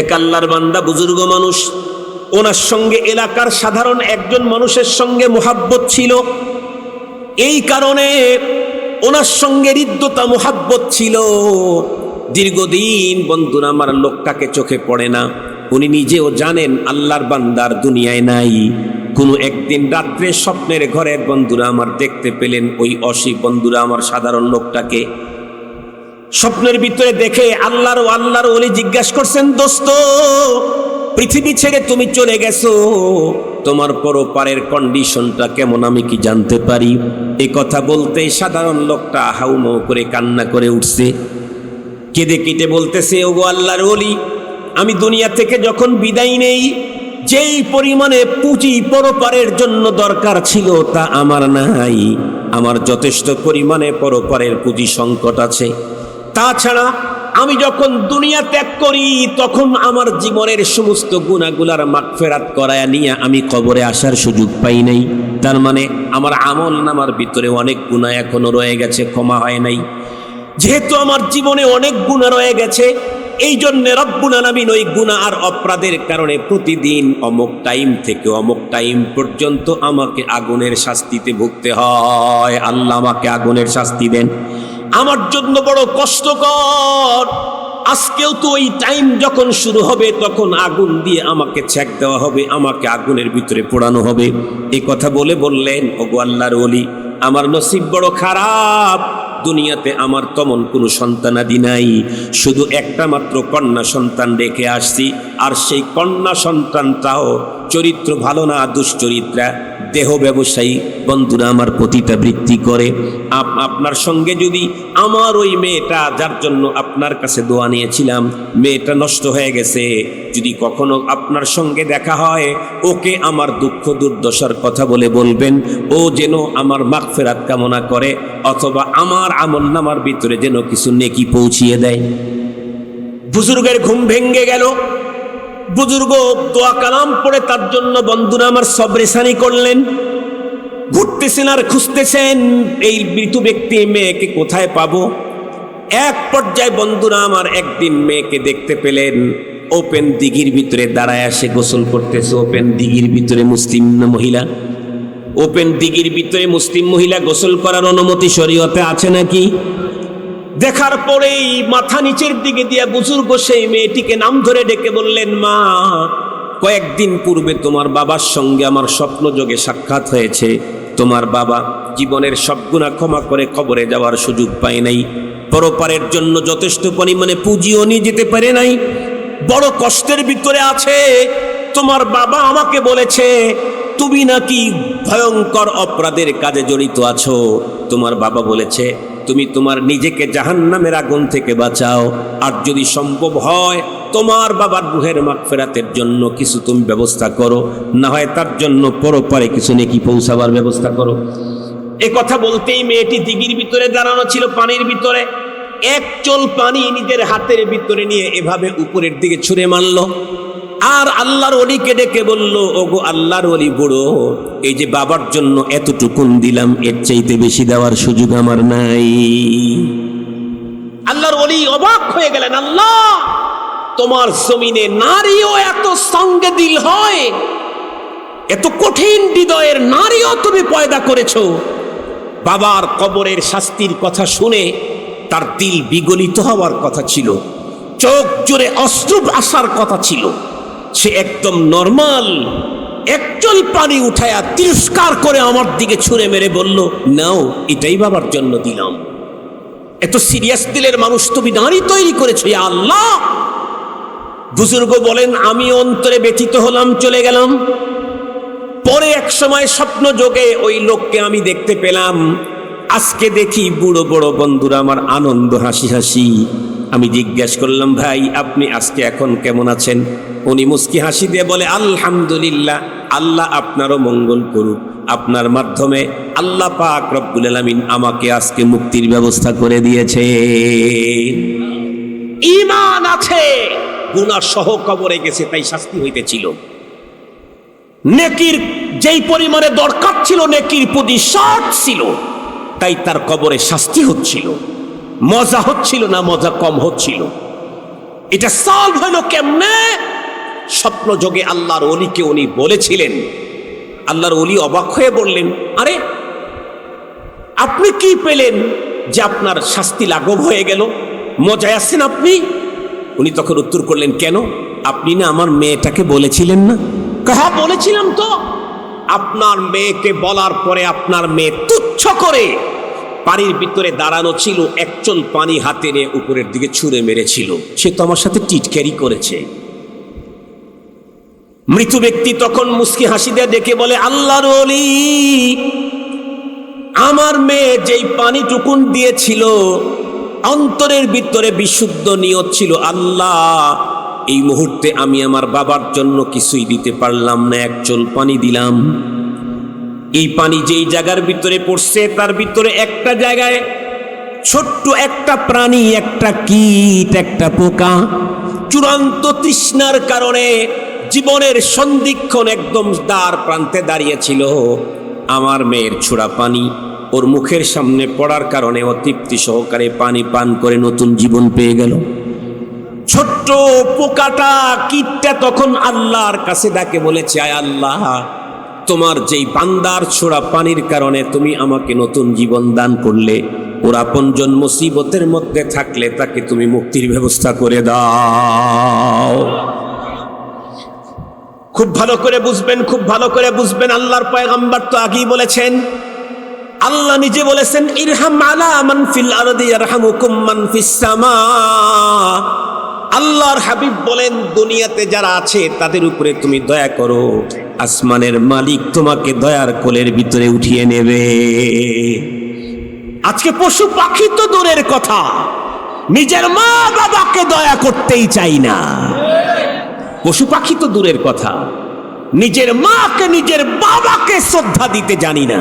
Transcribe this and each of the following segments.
এক আল্লাহর বান্দা বুজুর্গ মানুষ, ওনার সঙ্গে এলাকার সাধারণ একজন মানুষের সঙ্গে মুহাব্বত ছিল। এই কারণে ওনার সঙ্গে হৃদ্যতা মুহাব্বত ছিল। দীর্ঘদিন বন্ধুরা আমার লোকটাকে চোখে পড়ে না। উনি নিজেও জানেন আল্লাহর বান্দার দুনিয়ায় নাই। কোনো একদিন রাত্রে স্বপ্নের ঘরের বন্ধুরা আমার দেখতে পেলেন ওই অসি বন্ধুরা আমার সাধারণ লোকটাকে। স্বপ্নের ভিতরে দেখে আল্লাহর ওলি জিজ্ঞাসা করছেন, দোস্ত পৃথিবী ছেড়ে তুমি চলে গেছো, তোমার পরপারের কন্ডিশনটা কেমন আমি কি জানতে পারি? এই কথা বলতেই সাধারণ লোকটা হাউমাউ করে কান্না করে উঠছে, কেঁদে কেটে বলতেছে, ওগো আল্লাহর ওলি, আমি দুনিয়া থেকে যখন বিদায় নেই, যেই পরিমাণে পুঁজি পরপারের জন্য দরকার ছিল তা আমার নাই। আমার যথেষ্ট পরিমাণে পরপারের পুঁজি সংকট আছে। তাছাড়া আমি যখন দুনিয়া ত্যাগ করি তখন আমার জীবনের সমস্ত গুনাহগুলার মাগফিরাত করায়া নিয়ে আমি কবরে আসার সুযোগ পাই নাই। তার মানে আমার আমল নামার ভিতরে অনেক গুনাহ এখনো রয়ে গেছে, ক্ষমা হয় নাই। যেহেতু আমার জীবনে অনেক গুনাহ রয়ে গেছে, এই জন্য রব্বুল আলামিন ওই গুনাহ আর অপরাধের কারণে প্রতিদিন অমুক টাইম থেকে অমুক টাইম পর্যন্ত আমাকে আগুনের শাস্তিতে ভুগতে হয়। আল্লাহ আমাকে আগুনের শাস্তি দেন, আমার জন্য বড় কষ্টকর। আজকেও তো ওই টাইম যখন শুরু হবে তখন আগুন দিয়ে আমাকে ছেক দেওয়া হবে, আমাকে আগুনের ভিতরে পোড়ানো হবে। এই কথা বললেন, ওগো আল্লাহর ওলি, আমার নসিব বড় খারাপ। দুনিয়াতে আমার তেমন কোনো সন্তানাদি নাই, শুধু একটা মাত্র কন্যা সন্তান রেখে আসছি। আর সেই কন্যা সন্তানটাও চরিত্র ভালো না, দুশ্চরিত্রা, দেহ ব্যবসায়ী বন্ধুরা আমার পতিতাবৃত্তি করে। আপনার সঙ্গে যদি আমার ওই মেয়েটা, যার জন্য আপনার কাছে দোয়া নিয়েছিলাম, মেয়েটা নষ্ট হয়ে গেছে, যদি কখনো আপনার সঙ্গে দেখা হয়, ওকে আমার দুঃখ দুর্দশার কথা বলবেন, ও যেন আমার মাগফিরাত কামনা করে, অথবা আমার আমল নামার ভিতরে যেন কিছু নেকি পৌঁছিয়ে দেয়। বুজুর্গের ঘুম ভেঙে গেল। বুজুর্গ দোয়া কালাম পড়ে তার জন্য বন্ধুরা আমার সবরেসানি করলেন। ঘুরতেছেন আর খুঁজতেছেন এই মৃত ব্যক্তি মেয়েকে কোথায় পাবো। এক পর্যায়ে বন্ধুরা আমার একদিন মেয়েকে দেখতে পেলেন ওপেন দিঘির ভিতরে দাঁড়ায় আসে গোসল করতেছে। ওপেন দিঘির ভিতরে মুসলিম মহিলা, ওপেন দিঘির ভিতরে মুসলিম মহিলা গোসল করার অনুমতি শরীয়তে আছে নাকি? দেখার পরেই মাথা নিচের দিকে দিয়ে বুজুর্গ সেই মেয়েটিকে নাম ধরে ডেকে বললেন, মা, কয়েকদিন পূর্বে তোমার বাবার সঙ্গে আমার স্বপ্নযোগে সাক্ষাৎ হয়েছে। তোমার বাবা জীবনের সব গুনাহ ক্ষমা করে কবরে যাওয়ার সুযোগ পায় নাই, পরপারের জন্য যথেষ্ট পরিমাণে পুঁজিও নিয়ে যেতে পারে নাই, বড় কষ্টের ভিতরে আছে। তোমার বাবা আমাকে বলেছে তুমি নাকি ভয়ঙ্কর অপরাধের কাজে জড়িত আছো। তোমার বাবা বলেছে তুমি তোমার নিজেকে জাহান্নামের আগুন থেকে বাঁচাও, আর যদি সম্ভব হয় তোমার বাবার রুহের মাগফিরাতের জন্য কিছু তুমি ব্যবস্থা করো, না হয় তার জন্য পরপারে কিছু নেকি পৌঁছাবার ব্যবস্থা করো। এ কথা বলতেই মেয়েটি দিঘির ভিতরে দাঁড়ানো ছিল, পানির ভিতরে। এক চোল পানি নিজের হাতের ভিতরে নিয়ে এভাবে উপরের দিকে ছুঁড়ে মারল, আর আল্লাহর ওলিকে ডেকে বলল, ওগো আল্লাহর ওলি বুড়ো, এই যে বাবার জন্য এতটুকুন দিলাম, এর চাইতে বেশি দেওয়ার সুযোগ আমার নাই। আল্লাহর ওলি অবাক হয়ে গেলেন, আল্লাহ, তোমার জমিনে নারীও এত সঙ্গে দিল হয়, এত কঠিন হৃদয়ের নারীও তুমি পয়দা করেছো। বাবার কবরের শাস্তির কথা শুনে তার দিল বিগলিত হওয়ার কথা ছিল, চোখ জুড়ে অশ্রু আসার কথা ছিল। সে একদম নরমাল একচল পানি উঠায়া তিরস্কার করে আমার দিকে ছুঁড়ে মেরে বলল, নাও, এটাই বাবার জন্য দিলাম। এত সিরিয়াস দিলের মানুষ তুমি নারী তৈরি করেছো, ইয়া আল্লাহ। বুজুর্গ বলেন, আমি অন্তরে ব্যথিত হলাম, চলে গেলাম। পরে এক সময় স্বপ্ন যোগে ওই লোককে আমি দেখতে পেলাম। আজকে দেখি বুড়ো বড় বন্ধুরা আমার আনন্দ হাসি হাসি। আমি জিজ্ঞাসা করলাম, ভাই আপনি আজকে এখন কেমন আছেন? উনি মুস্কি হাসি দিয়ে বলে, আলহামদুলিল্লাহ, আল্লাহ আপনারও মঙ্গল করুক, আপনার মাধ্যমে আল্লাহ পাক রব্বুল আলামিন আমাকে আজকে মুক্তির ব্যবস্থা করে দিয়েছে। ঈমান আছে, গুনাহ সহ কবরে গেছে, তাই শাস্তি হইতেছিল। নেকির যেই পরিমাণে দরকার ছিল, নেকির পুঁজি শর্ট ছিল, তাই তার কবরে শাস্তি হচ্ছিল। মজা হচ্ছিল না, মজা কম হচ্ছিল। এটা সলভ হলো কেমনে? স্বপ্ন যোগে আল্লাহর ওলিকে উনি বলেছিলেন। আল্লাহর ওলি অবাক হয়ে বললেন, আরে আপনি কি পেলেন যে আপনার শাস্তি লাঘব হয়ে গেল, মজায় আসছেন আপনি? উনি তখন উত্তর করলেন, কেন, আপনি না আমার মেয়েটাকে বলেছিলেন না? কাহা বলেছিলাম তো। আপনার মেয়েকে বলার পরে আপনার মেয়ে তুচ্ছ করে পানির ভিতরে দাঁড়ানো ছিল, এক চল পানি হাতে নিয়ে উপরের দিকে ছুঁড়ে মেরেছিল। সে তো আমার সাথে টিটকারি করেছে। মৃত ব্যক্তি তখন মুস্কি হাসি দিয়ে ডেকে বলে, আল্লাহর ওলি, আমার মেয়ে যেই পানিটুকুন দিয়েছিল অন্তরের ভিতরে বিশুদ্ধ নিয়ত ছিল, আল্লাহ এই মুহূর্তে আমি আমার বাবার জন্য কিছুই দিতে পারলাম না, এক চল পানি দিলাম। এই পানি যেই জায়গার ভিতরে পড়ছে তার ভিতরে একটা জায়গায় ছোট্ট একটা প্রাণী, একটা কীট, একটা পোকা চূড়ান্ত তৃষ্ণার কারণে জীবনের সন্ধিক্ষণ একদম দ্বার প্রান্তে দাঁড়িয়েছিল। আমার মেয়ের ছোড়া পানি ওর মুখের সামনে পড়ার কারণে ও তৃপ্তি সহকারে পানি পান করে নতুন জীবন পেয়ে গেল। ছোট্ট পোকাটা, কীটটা তখন আল্লাহর কাছে ডাকে বলেছে, আয় আল্লাহ, তোমার যেই বান্দার ছোড়া পানির কারণে তুমি আমাকে নতুন জীবন দান করলে, ওর আপনজন মুসিবতের মধ্যে থাকলে তাকে তুমি মুক্তির ব্যবস্থা করে দাও। খুব ভালো করে বুঝবেন, খুব ভালো করে বুঝবেন। আল্লাহর পয়গম্বর তো আগেই বলেছেন, আল্লাহ নিজে বলেছেন, ইরহাম আলা মান ফিল আরদি ইয়ারহামুকুম মান ফিস সামা। আল্লাহর হাবিব বলেন, দুনিয়াতে যারা আছে তাদের উপরে তুমি দয়া করো, আসমানের মালিক তোমাকে দয়ার কোলের ভিতরে উঠিয়ে নেবে। আজকে পশু পাখি তো দূরের কথা, নিজের মা বাবাকে দয়া করতেই চাই না। পশু পাখি তো দূরের কথা, নিজের মাকে, নিজের বাবাকে শ্রদ্ধা দিতে জানি না।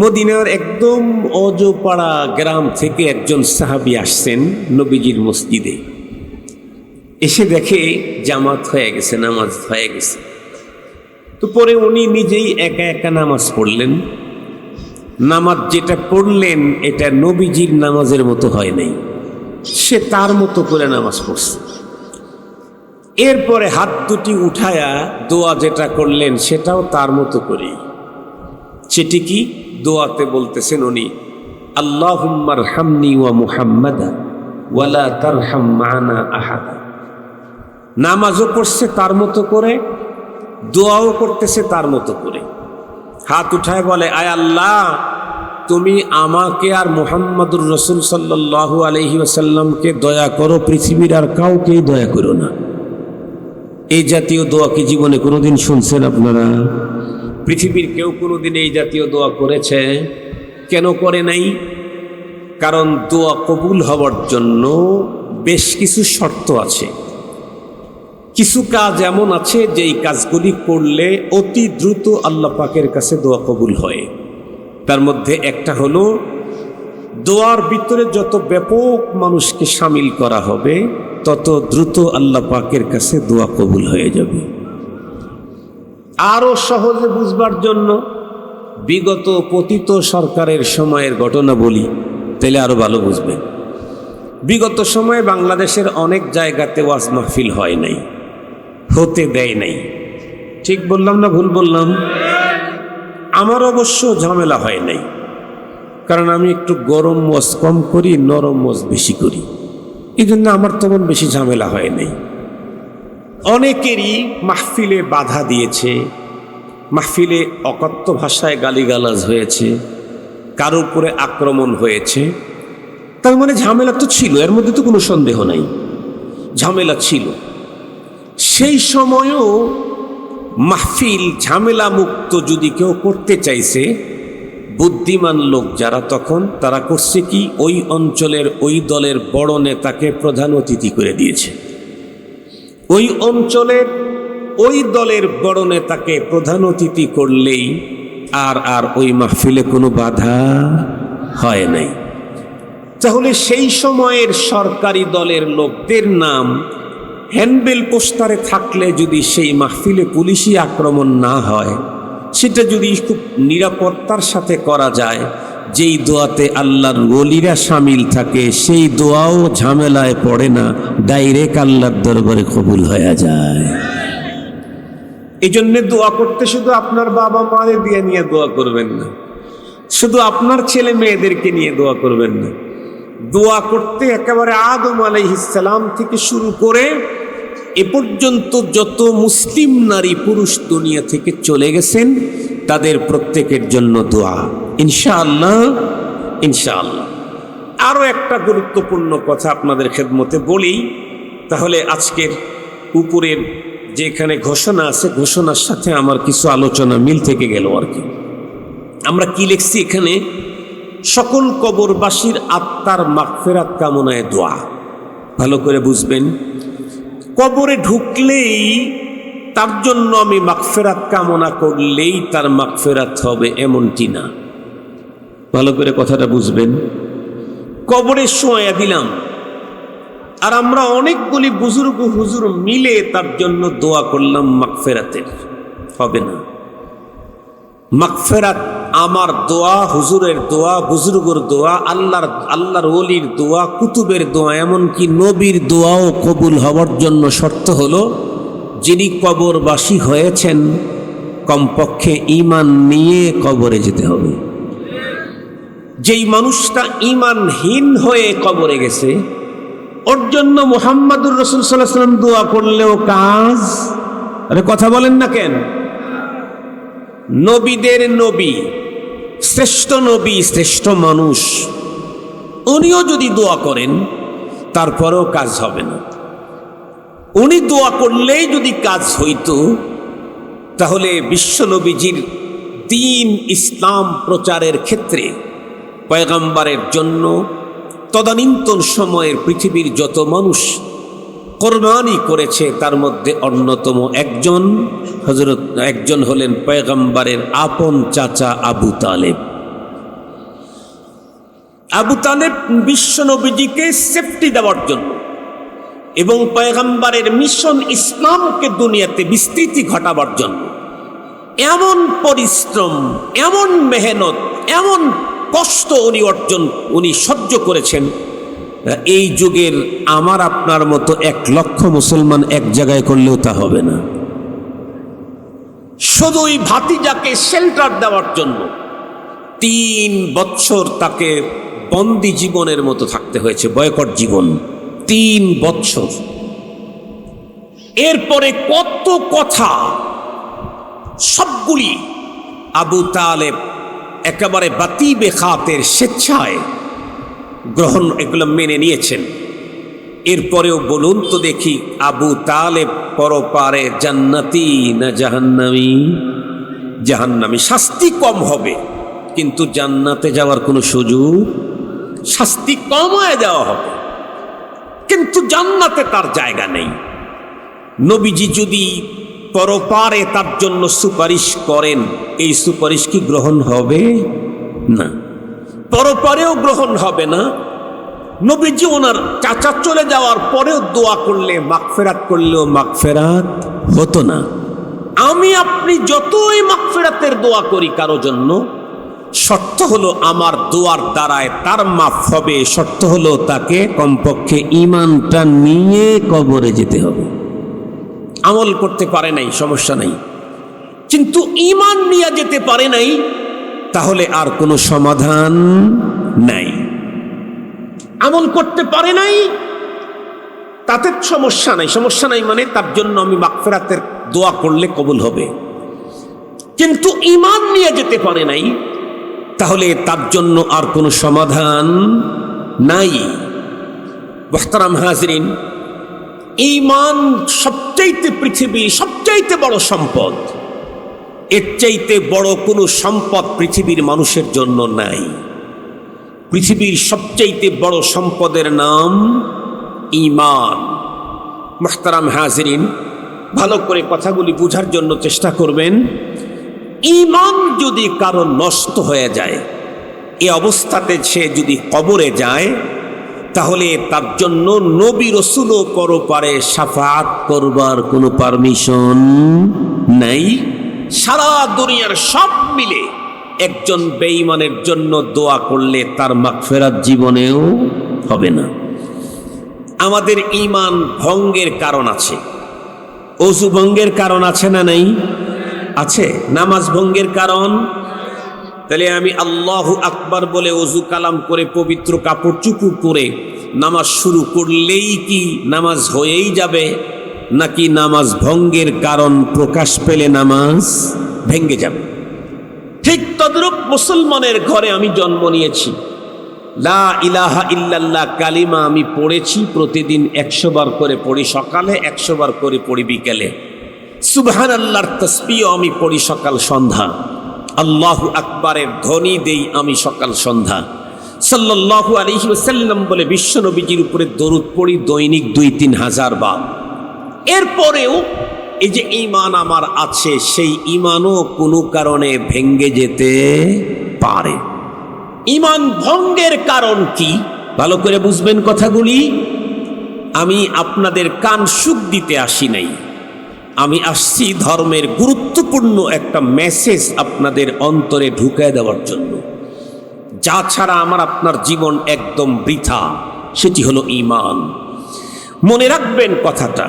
মদিনার একদম অজপাড়া গ্রাম থেকে একজন সাহাবী আসছেন নবীজির মসজিদে। এসে দেখে জামাত হয়ে গেছে, নামাজ হয়ে গেছে। তো পরে উনি নিজেই একা একা নামাজ পড়লেন। নামাজ যেটা পড়লেন এটা নবীজির নামাজের মতো হয় নাই, সে তার মতো করে নামাজ পড়ছে। এরপরে হাত দুটি উঠায়া দোয়া যেটা করলেন সেটাও তার মতো করেই। সেটি কি? দোয়াতে বলতেছেন উনি, আল্লাহুম্মার হামনি ওয়া মুহাম্মাদা ওয়ালা তারহাম মা'না আহাদা। নামাজও পড়ছে তার মতো করে, দোয়াও করতেছে তার মতো করে। হাত উঠায় বলে, আয় আল্লাহ, তুমি আমাকে আর মুহাম্মাদুর রাসূল সাল্লাল্লাহু আলাইহি ওয়াসাল্লামকে দয়া করো, পৃথিবীর আর কাউকেই দয়া করো না। এই জাতীয় দোয়া কি জীবনে কোনোদিন শুনছেন আপনারা? পৃথিবীর কেউ কোনোদিন এই জাতীয় দোয়া করেছে? কেন করে নাই? কারণ দোয়া কবুল হওয়ার জন্য বেশ কিছু শর্ত আছে। কিছু কাজ এমন আছে যেই কাজগুলি করলে অতি দ্রুত আল্লাহ পাকের কাছে দোয়া কবুল হয়। তার মধ্যে একটা হলো, দোয়ার ভিতরে যত ব্যাপক মানুষকে শামিল করা হবে তত দ্রুত আল্লাহ পাকের কাছে দোয়া কবুল হয়ে যাবে। আরো সহজে বুঝবার জন্য বিগত পতিত সরকারের সময়ের ঘটনা বলি, তাহলে আরো ভালো বুঝবেন। বিগত সময়ে বাংলাদেশের অনেক জায়গাতে ওয়াজ মাহফিল হয় নাই, হতে দেয় নাই। ঠিক বললাম না ভুল বললাম? আমার অবশ্য ঝামেলা হয় নাই, কারণ আমি একটু গরম ওয়াজ কম করি, নরম ওয়াজ বেশি করি। এই জন্য আমার তেমন বেশি ঝামেলা হয় নাই। অনেকেরই মাহফিলে বাধা দিয়েছে, মাহফিলে অকথ্য ভাষায় গালিগালাজ হয়েছে, কারো উপরে আক্রমণ হয়েছে। তার মানে ঝামেলা তো ছিল, এর মধ্যে তো কোনো সন্দেহ নাই, ঝামেলা ছিল। সেই সময়ও মাহফিল ঝামেলা মুক্ত যদি কেউ করতে চাইছে, বুদ্ধিমান লোক যারা তখন তারা করছে কি, ওই অঞ্চলের ওই দলের বড় নেতাকে প্রধান অতিথি করে দিয়েছে। ওই অঞ্চলের ওই দলের বড় নেতাকে প্রধান অতিথি করলেই আর ওই মাহফিলে কোনো বাধা হয় নাই। তাহলে সেই সময়ের সরকারি দলের লোকদের নাম হ্যান্ডবিল পোস্টারে থাকলে যদি সেই মাহফিলে পুলিশি আক্রমণ না হয়, সেটা যদি খুব নিরাপত্তার সাথে করা যায়, যেই দোয়াতে আল্লাহর ওলিরা শামিল থাকে সেই দোয়াও ঝামেলায় পড়ে না, ডাইরেক্ট আল্লাহর দরবারে কবুল হয়ে যায়। এই জন্যে দোয়া করতে শুধু আপনার বাবা মায়ের দিয়ে নিয়ে দোয়া করবেন না, শুধু আপনার ছেলে মেয়েদেরকে নিয়ে দোয়া করবেন না। দোয়া করতে একেবারে আদম আলাইহিস সালাম থেকে শুরু করে এ পর্যন্ত যত মুসলিম নারী পুরুষ দুনিয়া থেকে চলে গেছেন তাদের প্রত্যেকের জন্য দোয়া, ইনশাআল্লাহ ইনশাআল্লাহ। আরো একটা গুরুত্বপূর্ণ কথা আপনাদের খেদমতে বলি, তাহলে আজকের উপরের যেখানে ঘোষণা আছে ঘোষণার সাথে আমার কিছু আলোচনা মিল থেকে গেল আর কি। আমরা কি লিখছি এখানে? সকল কবরবাসীর আত্মার মাগফিরাত কামনায় দোয়া। ভালো করে বুঝবেন, কবরে ঢুকলেই তার জন্য আমি মাগফিরাত কামনা করলেই তার মাগফিরাত হবে এমনটি না। ভালো করে কথাটা বুঝবেন। কবরে শোয়া দিলাম আর আমরা অনেকগুলি বুজুর্গ হুজুর মিলে তার জন্য দোয়া করলাম, মাগফিরাতের হবে না। মাগফিরাত আমার দোয়া, হুজুরের দোয়া, বুজুর্গের দোয়া, আল্লাহর ওলির দোয়া, কুতুবের দোয়া, এমনকি নবীর দোয়াও কবুল হওয়ার জন্য শর্ত হলো যিনি কবরবাসী হয়েছেন কমপক্ষে ঈমান নিয়ে কবরে যেতে হবে। যেই মানুষটা ঈমানহীন হয়ে কবরে গেছে ওর জন্য মুহাম্মাদুর রাসূল সাল্লাল্লাহু আলাইহি ওয়াসাল্লাম দোয়া করলেও কাজ। আরে কথা বলেন না কেন? নবীদের নবী, শ্রেষ্ঠ নবী, শ্রেষ্ঠ মানুষ, উনিও যদি দোয়া করেন তারপরেও কাজ হবে না। উনি দোয়া করলেই যদি কাজ হইতো তাহলে বিশ্ব নবীজির দ্বীন ইসলাম প্রচারের ক্ষেত্রে পয়গম্বরের জন্য তদানীন্তন সময়ের পৃথিবীর যত মানুষ কোরবানি করেছে তার মধ্যে অন্যতম একজন হলেন পয়গম্বরের আপন চাচা আবু তালেব। আবু তালেব বিশ্ব নবীজিকে সেফটি দেওয়ার জন্য এবং পয়গম্বরের মিশন ইসলামকে দুনিয়াতে বিস্তৃতি ঘটাবার জন্য এমন পরিশ্রম, এমন মেহনত, এমন কষ্ট উনি সহ্য করেছেন। এই যুগের আমার আপনার মতো 1 লক্ষ মুসলমান এক জায়গায় করলেও তা হবে না। শুধু ওই ভাতিজাকে শেল্টার দেওয়ার জন্য 3 বছর তাকে বন্দি জীবনের মতো থাকতে হয়েছে, বয়কট জীবন 3 বছর। এরপরে কত কথা, সবগুলি আবু তালেব একেবারে বাতি বেখাতের স্বেচ্ছায় এগুলো মেনে নিয়েছেন। এরপরেও বলুন তো দেখি, আবু তালেব পরপারে জান্নাতি না জাহান্নামী? জাহান্নামী। শাস্তি কম হবে কিন্তু জান্নাতে যাওয়ার কোনো সুযোগ, শাস্তি কমায় দেওয়া হবে কিন্তু জান্নাতে তার জায়গা নেই। নবীজি যদি পরপারে তার জন্য সুপারিশ করেন, এই সুপারিশ কি গ্রহণ হবে? না, পরপারেও গ্রহণ হবে না। নবীজি ওনার চাচা চলে যাওয়ার পরেও দোয়া করলে, মাগফিরাত করলেও মাগফিরাত হতো না। আমি আপনি যতই মাগফিরাতের দোয়া করি কারো জন্য, শর্ত হলো আমার দোয়ার দ্বারায় তার মাফ হবে। শর্ত হলো তাকে কমপক্ষে ঈমানটা নিয়ে কবরে যেতে হবে। আমল করতে পারে নাই, সমস্যা নাই, কিন্তু ঈমান নিয়ে যেতে পারে নাই, তাহলে আর কোনো সমাধান নাই। আমল করতে পারে নাই তাতে সমস্যা নাই, সমস্যা নাই মানে তার জন্য আমি মাগফিরাতের দোয়া করলে কবুল হবে। কিন্তু ঈমান নিয়ে যেতে পারে নাই, তাহলে তার জন্য আর কোনো সমাধান নাই। মুহতারাম হাজিরিন, ঈমান সবচাইতে পৃথিবীর সবচাইতে বড় সম্পদ। এর চাইতে বড় কোনো সম্পদ পৃথিবীর মানুষের জন্য নাই। পৃথিবীর সবচাইতে বড় সম্পদের নাম ঈমান। মুহতারাম হাজিরিন, ভালো করে কথাগুলি বুঝার জন্য চেষ্টা করবেন। ঈমান যদি কারো নষ্ট হয়ে যায়, এই অবস্থাতে সে যদি কবরে যায়, তাহলে তার জন্য নবী রাসূলও পরপারে শাফাআত করবার কোনো পারমিশন নাই। সারা দুনিয়ার সব মিলে একজন বেঈমানের জন্য দোয়া করলে তার মাগফিরাত জীবনেও হবে না। আমাদের ঈমান ভঙ্গের কারণ আছে, ওযু ভঙ্গের কারণ আছে না নাই? আছে। নামাজ ভঙ্গের কারণ, তাহলে আমি আল্লাহু আকবার বলে ওযু কালাম করে পবিত্র কাপড় চুপু পরে নামাজ শুরু করলেই কি নামাজ হয়েই যাবে, নাকি নামাজ ভঙ্গের কারণ প্রকাশ পেলে নামাজ ভেঙ্গে যাবে? ঠিক তদ্রূপ মুসলমানের ঘরে আমি জন্ম নিয়েছি, লা ইলাহা ইল্লাল্লাহ কালিমা আমি পড়েছি, প্রতিদিন 100 বার করে পড়ি, সকালে 100 বার করে পড়ি, বিকেলে সুবহানাল্লাহর তাসবিহ আমি পড়ি সকাল সন্ধ্যা, আল্লাহু আকবারের ধ্বনি দেই আমি সকাল সন্ধ্যা, সাল্লাল্লাহু আলাইহি ওয়াসাল্লাম বলে বিশ্ব নবীজির উপরে দরুদ পড়ি দৈনিক 2-3 হাজার বার। এরপরেও এই যে ঈমান আমার আছে, সেই ঈমানও কোনো কারণে ভেঙ্গে যেতে পারে। ঈমান ভঙ্গের কারণ কি ভালো করে বুঝবেন কথাগুলি। আমি আপনাদের কান সুখ দিতে আসি নাই, আমি আসছি ধর্মের গুরুত্বপূর্ণ একটা মেসেজ আপনাদের অন্তরে ঢুকায় দেওয়ার জন্য, যা ছাড়া আমার আপনার জীবন একদম বৃথা, সেটি হলো ঈমান। মনে রাখবেন কথাটা,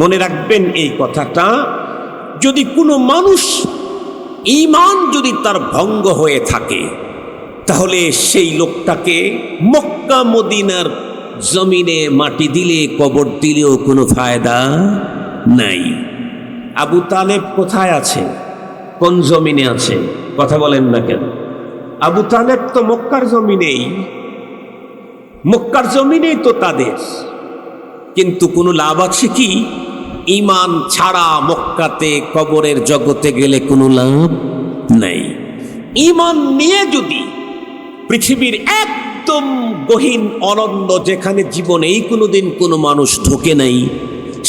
মনে রাখবেন এই কথাটা। যদি কোনো মানুষ ঈমান যদি তার ভঙ্গ হয়ে থাকে, তাহলে সেই লোকটাকে মক্কা মদিনার জমিনে মাটি দিলে, কবর দিলেও কোনো ফায়দা নাই। আবু তালেব কোথায় আছে? কোন জমিনে আছে? কথা বলেন না কেন? আবু তালেব তো মক্কার জমিনেই, মক্কার জমিনেই তো তাদের, কিন্তু কোনো লাভ আছে কি? ঈমান ছাড়া মক্কাতে কবরের জগতে গেলে কোনো লাভ নাই। ঈমান নিয়ে যদি পৃথিবীর একদম গহীন অরণ্য, যেখানে জীবনেই কোনোদিন কোনো মানুষ ঢোকে নাই,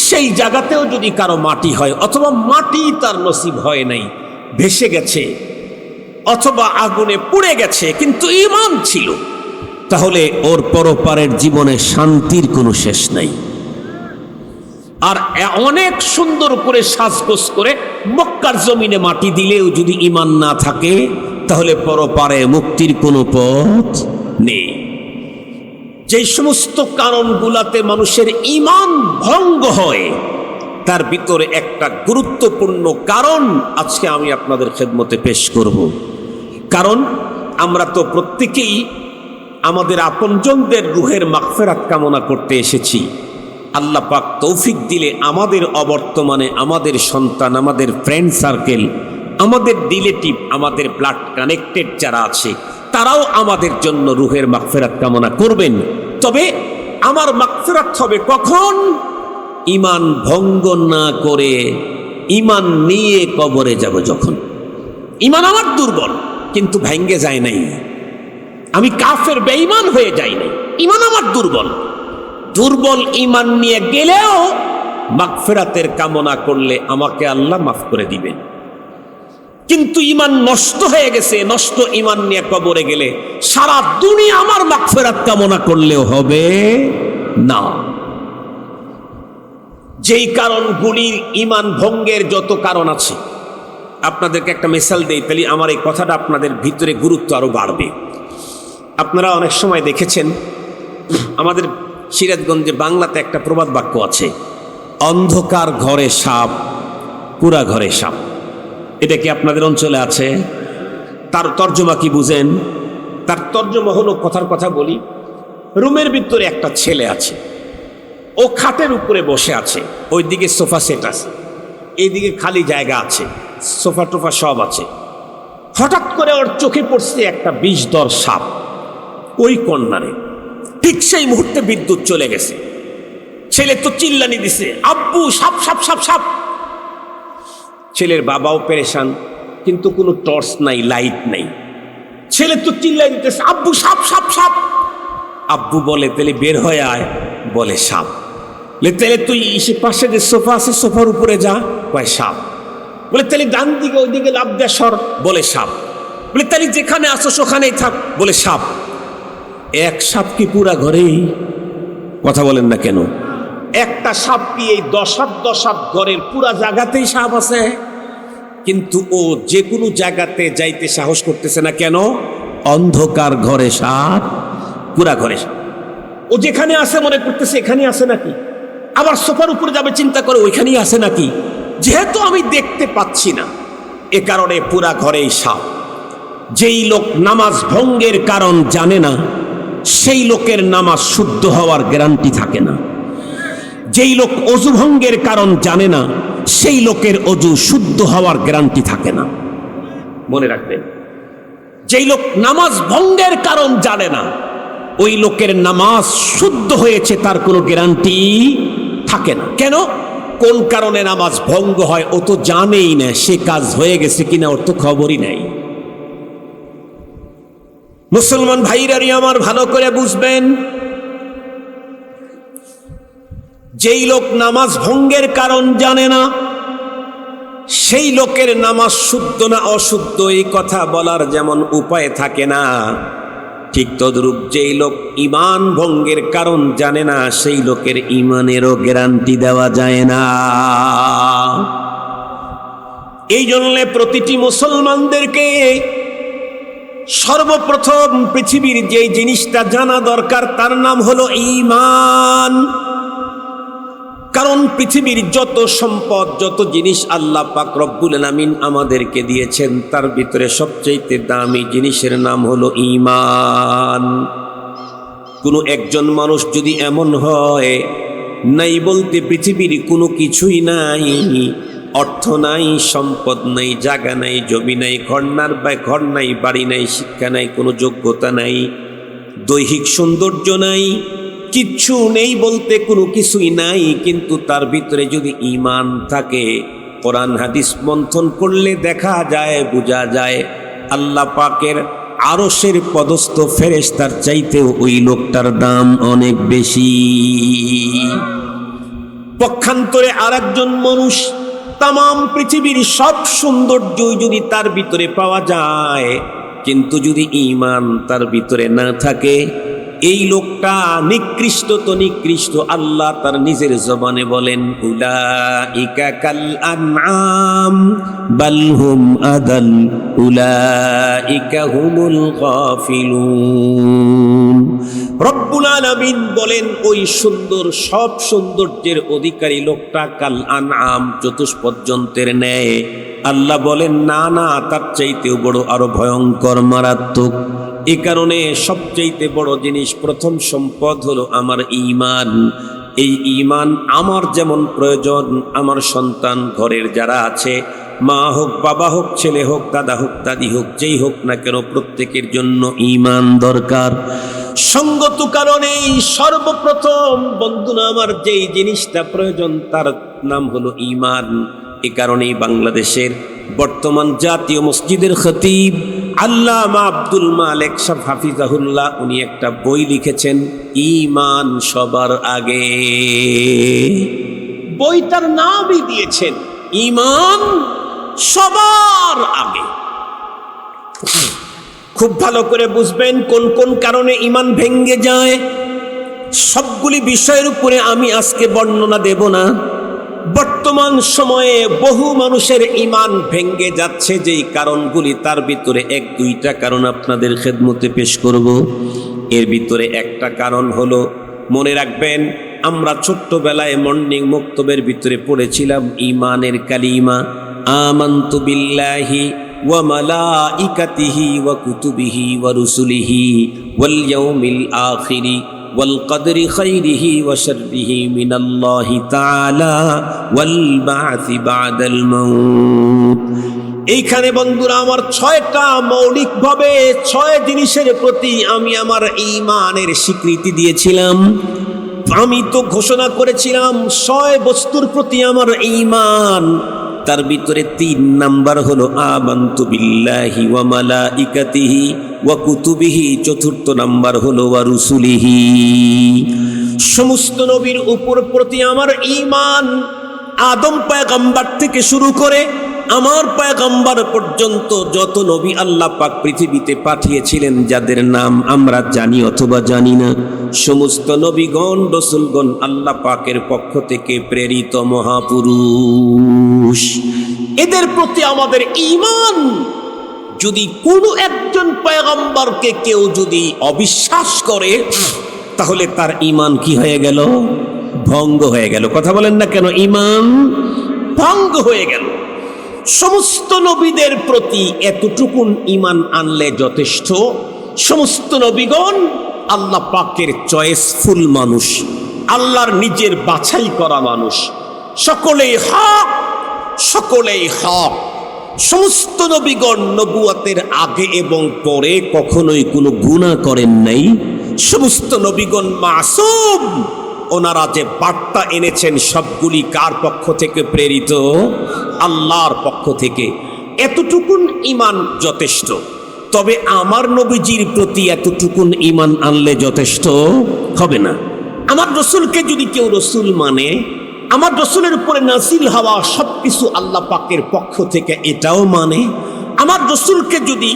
সেই জায়গাতেও যদি কারো মাটি হয়, অথবা মাটি তার নসিব হয় নাই, ভেসে গেছে, অথবা আগুনে পুড়ে গেছে, কিন্তু ঈমান ছিল, তাহলে ওর পরপারের জীবনে শান্তির কোনো শেষ নাই। আর অনেক সুন্দর করে সাজগোজ করে মক্কার জমিনে মাটি দিলেও যদি ঈমান না থাকে, তাহলে পরপারে মুক্তির কোনো পথ নেই। যেই সমস্ত কারণগুলাতে মানুষের ঈমান ভঙ্গ হয়, তার ভিতরে একটা গুরুত্বপূর্ণ কারণ আজকে আমি আপনাদের খেদমতে পেশ করব। কারণ আমরা তো প্রত্যেকেই আমাদের আপনজনদের রুহের মাগফিরাত কামনা করতে এসেছি। আল্লাহ পাক তৌফিক দিলে আমাদের অবর্তমানে আমাদের সন্তান, আমাদের ফ্রেন্ড সার্কেল, আমাদের রিলেটিভ, আমাদের ব্লাড কানেক্টেড যারা আছে, তারাও আমাদের জন্য রুহের মাগফিরাত কামনা করবেন। তবে আমার মাগফিরাত হবে কখন? ঈমান ভঙ্গ না করে, ঈমান নিয়ে কবরে যাব যখন। ঈমান আমার দুর্বল, কিন্তু ভেঙ্গে যায় নাই, আমি কাফের বেঈমান হয়ে যাই নাই, ঈমান আমার দুর্বল। দুর্বল ঈমান নিয়ে গেলেও মাগফিরাতের কামনা করলে আমাকে আল্লাহ মাফ করে দিবেন। কিন্তু ঈমান নষ্ট হয়ে গেছে, নষ্ট ঈমান নিয়ে কবরে গেলে সারা দুনিয়া আমার মাগফিরাত কামনা করলেও হবে না। যেই কারণগুলির ঈমান ভঙ্গের যত কারণ আছে, আপনাদেরকে একটা মিসাল দেই, তাহলে আমার এই কথাটা আপনাদের ভিতরে গুরুত্ব আরো বাড়বে। আপনারা অনেক সময় দেখেছেন, আমাদের সিরাজগঞ্জে বাংলাতে একটা প্রবাদ বাক্য আছে, অন্ধকার ঘরে সাপ, পুরা ঘরে সাপ। এটা কি আপনাদের অঞ্চলে আছে? তার তর্জমা কি বুঝেন? তার তর্জমা হলো, কথার কথা বলি, রুমের ভিতরে একটা ছেলে আছে, ও খাটের উপরে বসে আছে, ওইদিকে সোফা সেট আছে, এইদিকে খালি জায়গা আছে, সোফা টোফা সব আছে। হঠাৎ করে ওর চোখে পড়ছে একটা বিষধর সাপ ওই কর্নারে। ঠিক সেই মুহূর্তে বিদ্যুৎ চলে গেছে। ছেলে তো চিল্লানি দিছে, আব্বু সাপ সাপ সাপ সাপ। ছেলের বাবাও পেরেশান, কিন্তু কোনো টর্চ নাই, লাইট নাই। ছেলে তো চিল্লাই দিতেছে, আব্বু সাপ সাপ সাপ। আব্বু বলে, তাহলে বের হয়ে আয়। বলে সাপ। তাহলে তুই সে পাশে যে সোফা আছে, সোফার উপরে যা। কয় সাপ। বলে তাহলে ডান দিকে ওইদিকে লাফ দে সর। বলে সাপ। বলে তাহলে যেখানে আসো সেখানেই থাক। বলে সাপ। এক সাপ কি পুরা ঘরেই? কথা বলেন না কেন? একটা সাপ কি এই 10 হাত ঘরের পুরা জায়গাতেই সাপ আছে? কিন্তু ও যে কোনো জায়গাতে যাইতে সাহস করতেছে না। কেন? অন্ধকার ঘরে সাপ, পুরা ঘরে সাপ। ও যেখানে আসে মনে করতেছে এখানে আসে নাকি, আবার সোফার উপরে যাবে চিন্তা করে ওইখানেই আসে নাকি, যেহেতু আমি দেখতে পাচ্ছি না, এ কারণে পুরা ঘরেই সাপ। যেই লোক নামাজ ভঙ্গের কারণ জানে না, সেই লোকের নামাজ শুদ্ধ হওয়ার গ্যারান্টি থাকে না। যেই লোক অজু ভঙ্গের কারণ জানে না, সেই লোকের অজু শুদ্ধ হওয়ার গ্যারান্টি থাকে না। মনে রাখবেন, যেই লোক নামাজ ভঙ্গের কারণ জানে না, ওই লোকের নামাজ শুদ্ধ হয়েছে তার কোনো গ্যারান্টি থাকে না। কেন? কোন কারণে নামাজ ভঙ্গ হয় ও তো জানেই না, সে কাজ হয়ে গেছে কিনা ওর তো খবরই নাই। মুসলমান ভাইরারি আমার, ভালো করে বুঝবেন, যেই লোক নামাজ ভঙ্গের কারণ জানে না, সেই লোকের নামাজ শুদ্ধ না অশুদ্ধ এই কথা বলার যেমন উপায় থাকে না, ঠিক তদ্রূপ যেই লোক ঈমান ভঙ্গের কারণ জানে না, সেই লোকের ঈমানেরও গ্যারান্টি দেওয়া যায় না। এই জন্য প্রতিটি মুসলমানদেরকে সর্বপ্রথম পৃথিবীর যে জিনিসটা জানা দরকার তার নাম হলো ঈমান। কারণ পৃথিবীর যত সম্পদ, যত জিনিস আল্লাহ পাক রব্বুল আলামিন আমাদেরকে দিয়েছেন, তার ভিতরে সবচেয়ে দামি জিনিসের নাম হলো ঈমান। কোনো একজন মানুষ যদি এমন হয়, নাই বলতে পৃথিবীর কোনো কিছুই নাই, অর্থ নাই, সম্পদ নাই, জায়গা নাই, জমি নাই, ঘর নাই, বাড়ি নাই, শিক্ষা নাই, কোনো যোগ্যতা নাই, দৈহিক সৌন্দর্য নাই, কিচ্ছু নেই বলতে কোনো কিছুই নাই, কিন্তু তার ভিতরে যদি ঈমান থাকে, কোরআন হাদিস মন্থন করলে দেখা যায়, বোঝা যায়, আল্লাহ পাকের আরশের পদস্থ ফেরেশতার চাইতেও ওই লোকটার দাম অনেক বেশি। পক্ষান্তরে আরেকজন মানুষ, তাম পৃথিবীর সব সৌন্দর্য যদি তার ভিতরে পাওয়া যায়, কিন্তু যদি ঈমান তার ভিতরে না থাকে, এই লোকটা নিকৃষ্ট তো নিকৃষ্ট। আল্লাহ তার নিজের জবানে বলেন, উলাইকা কাল আনআম বাল হুম আদাল উলাইকা হুমুল গাফিলুন। রব্বুল আলামিন বলেন, ওই সুন্দর, সব সৌন্দর্যের অধিকারী লোকটা কাল আনআম, চতুষ্পদ জন্তুর ন্যায়। আল্লাহ বলেন, না না, তার চাইতেও বড়, আরো ভয়ঙ্কর, মারাত্মক। এ কারণে সবচেয়ে বড় জিনিস, প্রথম সম্পদ হলো আমার ঈমান। এই ঈমান আমার যেমন প্রয়োজন, আমার সন্তান ঘরের যারা আছে, মা হোক, বাবা হোক, ছেলে হোক, দাদা হোক, দাদি হোক, যেই হোক না কেন, প্রত্যেকের জন্য ঈমান দরকার। সঙ্গত কারণেই সর্বপ্রথম বন্ধুরা আমার যেই জিনিসটা প্রয়োজন তার নাম হলো ঈমান। এ কারণেই বাংলাদেশের বর্তমান জাতীয় মসজিদের খতিব আল্লামা আব্দুল মালেক সাহেব হাফিজাহুল্লাহ, উনি একটা বই লিখেছেন, ঈমান সবার আগে। বইটার নামই দিয়েছেন ঈমান সবার আগে। খুব ভালো করে বুঝবেন কোন কোন কারণে ঈমান ভেঙ্গে যায়। সবগুলি বিষয়ের উপরে আমি আজকে বর্ণনা দেব না। বর্তমান সময়ে বহু মানুষের ঈমান ভেঙ্গে যাচ্ছে, যেই কারণগুলি, তার ভিতরে এক দুইটা কারণ আপনাদের খেদমতে পেশ করব। এর ভিতরে একটা কারণ হলো, মনে রাখবেন, আমরা ছোট্টবেলায় মর্নিং মক্তবের ভিতরে পড়েছিলাম ঈমানের কালিমা, আমানতু বিল্লাহি ওয়া মালাইকাতিহি ওয়া কুতুবিহি ওয়া রুসুলিহি ওয়াল ইয়াউমিল আখিরি ওয়াল কদরি খাইরিহি ওয়া শাররিহি মিনাল্লাহি তাআলা ওয়াল বা'থি বা'দাল মাউত। এইখানে বন্ধুরা আমার 6টা মৌলিকভাবে 6 জিনিসের প্রতি আমি আমার ঈমানের স্বীকৃতি দিয়েছিলাম। আমি তো ঘোষণা করেছিলাম 6 বস্তুর প্রতি আমার ঈমান। তার ভিতরে 3 নাম্বার হলো আমানতু বিল্লাহি ওয়া মালাইকাতিহি ওয়া কুতুবিহি, 4র্থ নাম্বার হলো ওয়া রুসুলিহি। সমস্ত নবীর উপর প্রতি আমার ঈমান, আদম পয়গম্বর থেকে শুরু করে আমার পয়গম্বর পর্যন্ত যত নবী আল্লাহ পাক পৃথিবীতে পাঠিয়েছিলেন, যাদের নাম আমরা জানি অথবা জানি না, সমস্ত নবীগণ, রসুলগণ আল্লাহ পাকের পক্ষ থেকে প্রেরিত মহাপুরুষ। এদের প্রতি আমাদের ঈমান। যদি কোনো একজন পয়গম্বরকে কেউ যদি অবিশ্বাস করে তাহলে তার ঈমান কি হয়ে গেল? ভঙ্গ হয়ে গেল। কথা বলেন না কেন? ঈমান ভঙ্গ হয়ে গেল। সমস্ত নবীদের প্রতি এতটুকুন ঈমান আনলে যথেষ্ট। সমস্ত নবীগণ আল্লাহ পাকের চয়েসফুল মানুষ, আল্লাহর নিজের বাছাই করা মানুষ, সকলেই হক, সকলেই হক। সমস্ত নবীগণ নবুয়তের আগে এবং পরে কখনোই কোনো গুনাহ করেন নাই। সমস্ত নবীগণ মাসুম। ওনারা যে বার্তা এনেছেন সবগুলি কার পক্ষ থেকে প্রেরিত? আল্লাহর পক্ষ থেকে। এতটুকুন ঈমান যথেষ্ট। তবে আমার নবীজির প্রতি এতটুকুন ঈমান আনলে যথেষ্ট হবে না। আমার রসুলকে যদি কেউ রসুল মানে, আমার রসুলের উপরে নাজিল হওয়া সবকিছু আল্লাহ পাকের পক্ষ থেকে এটাও মানে, আমার রসুলকে যদি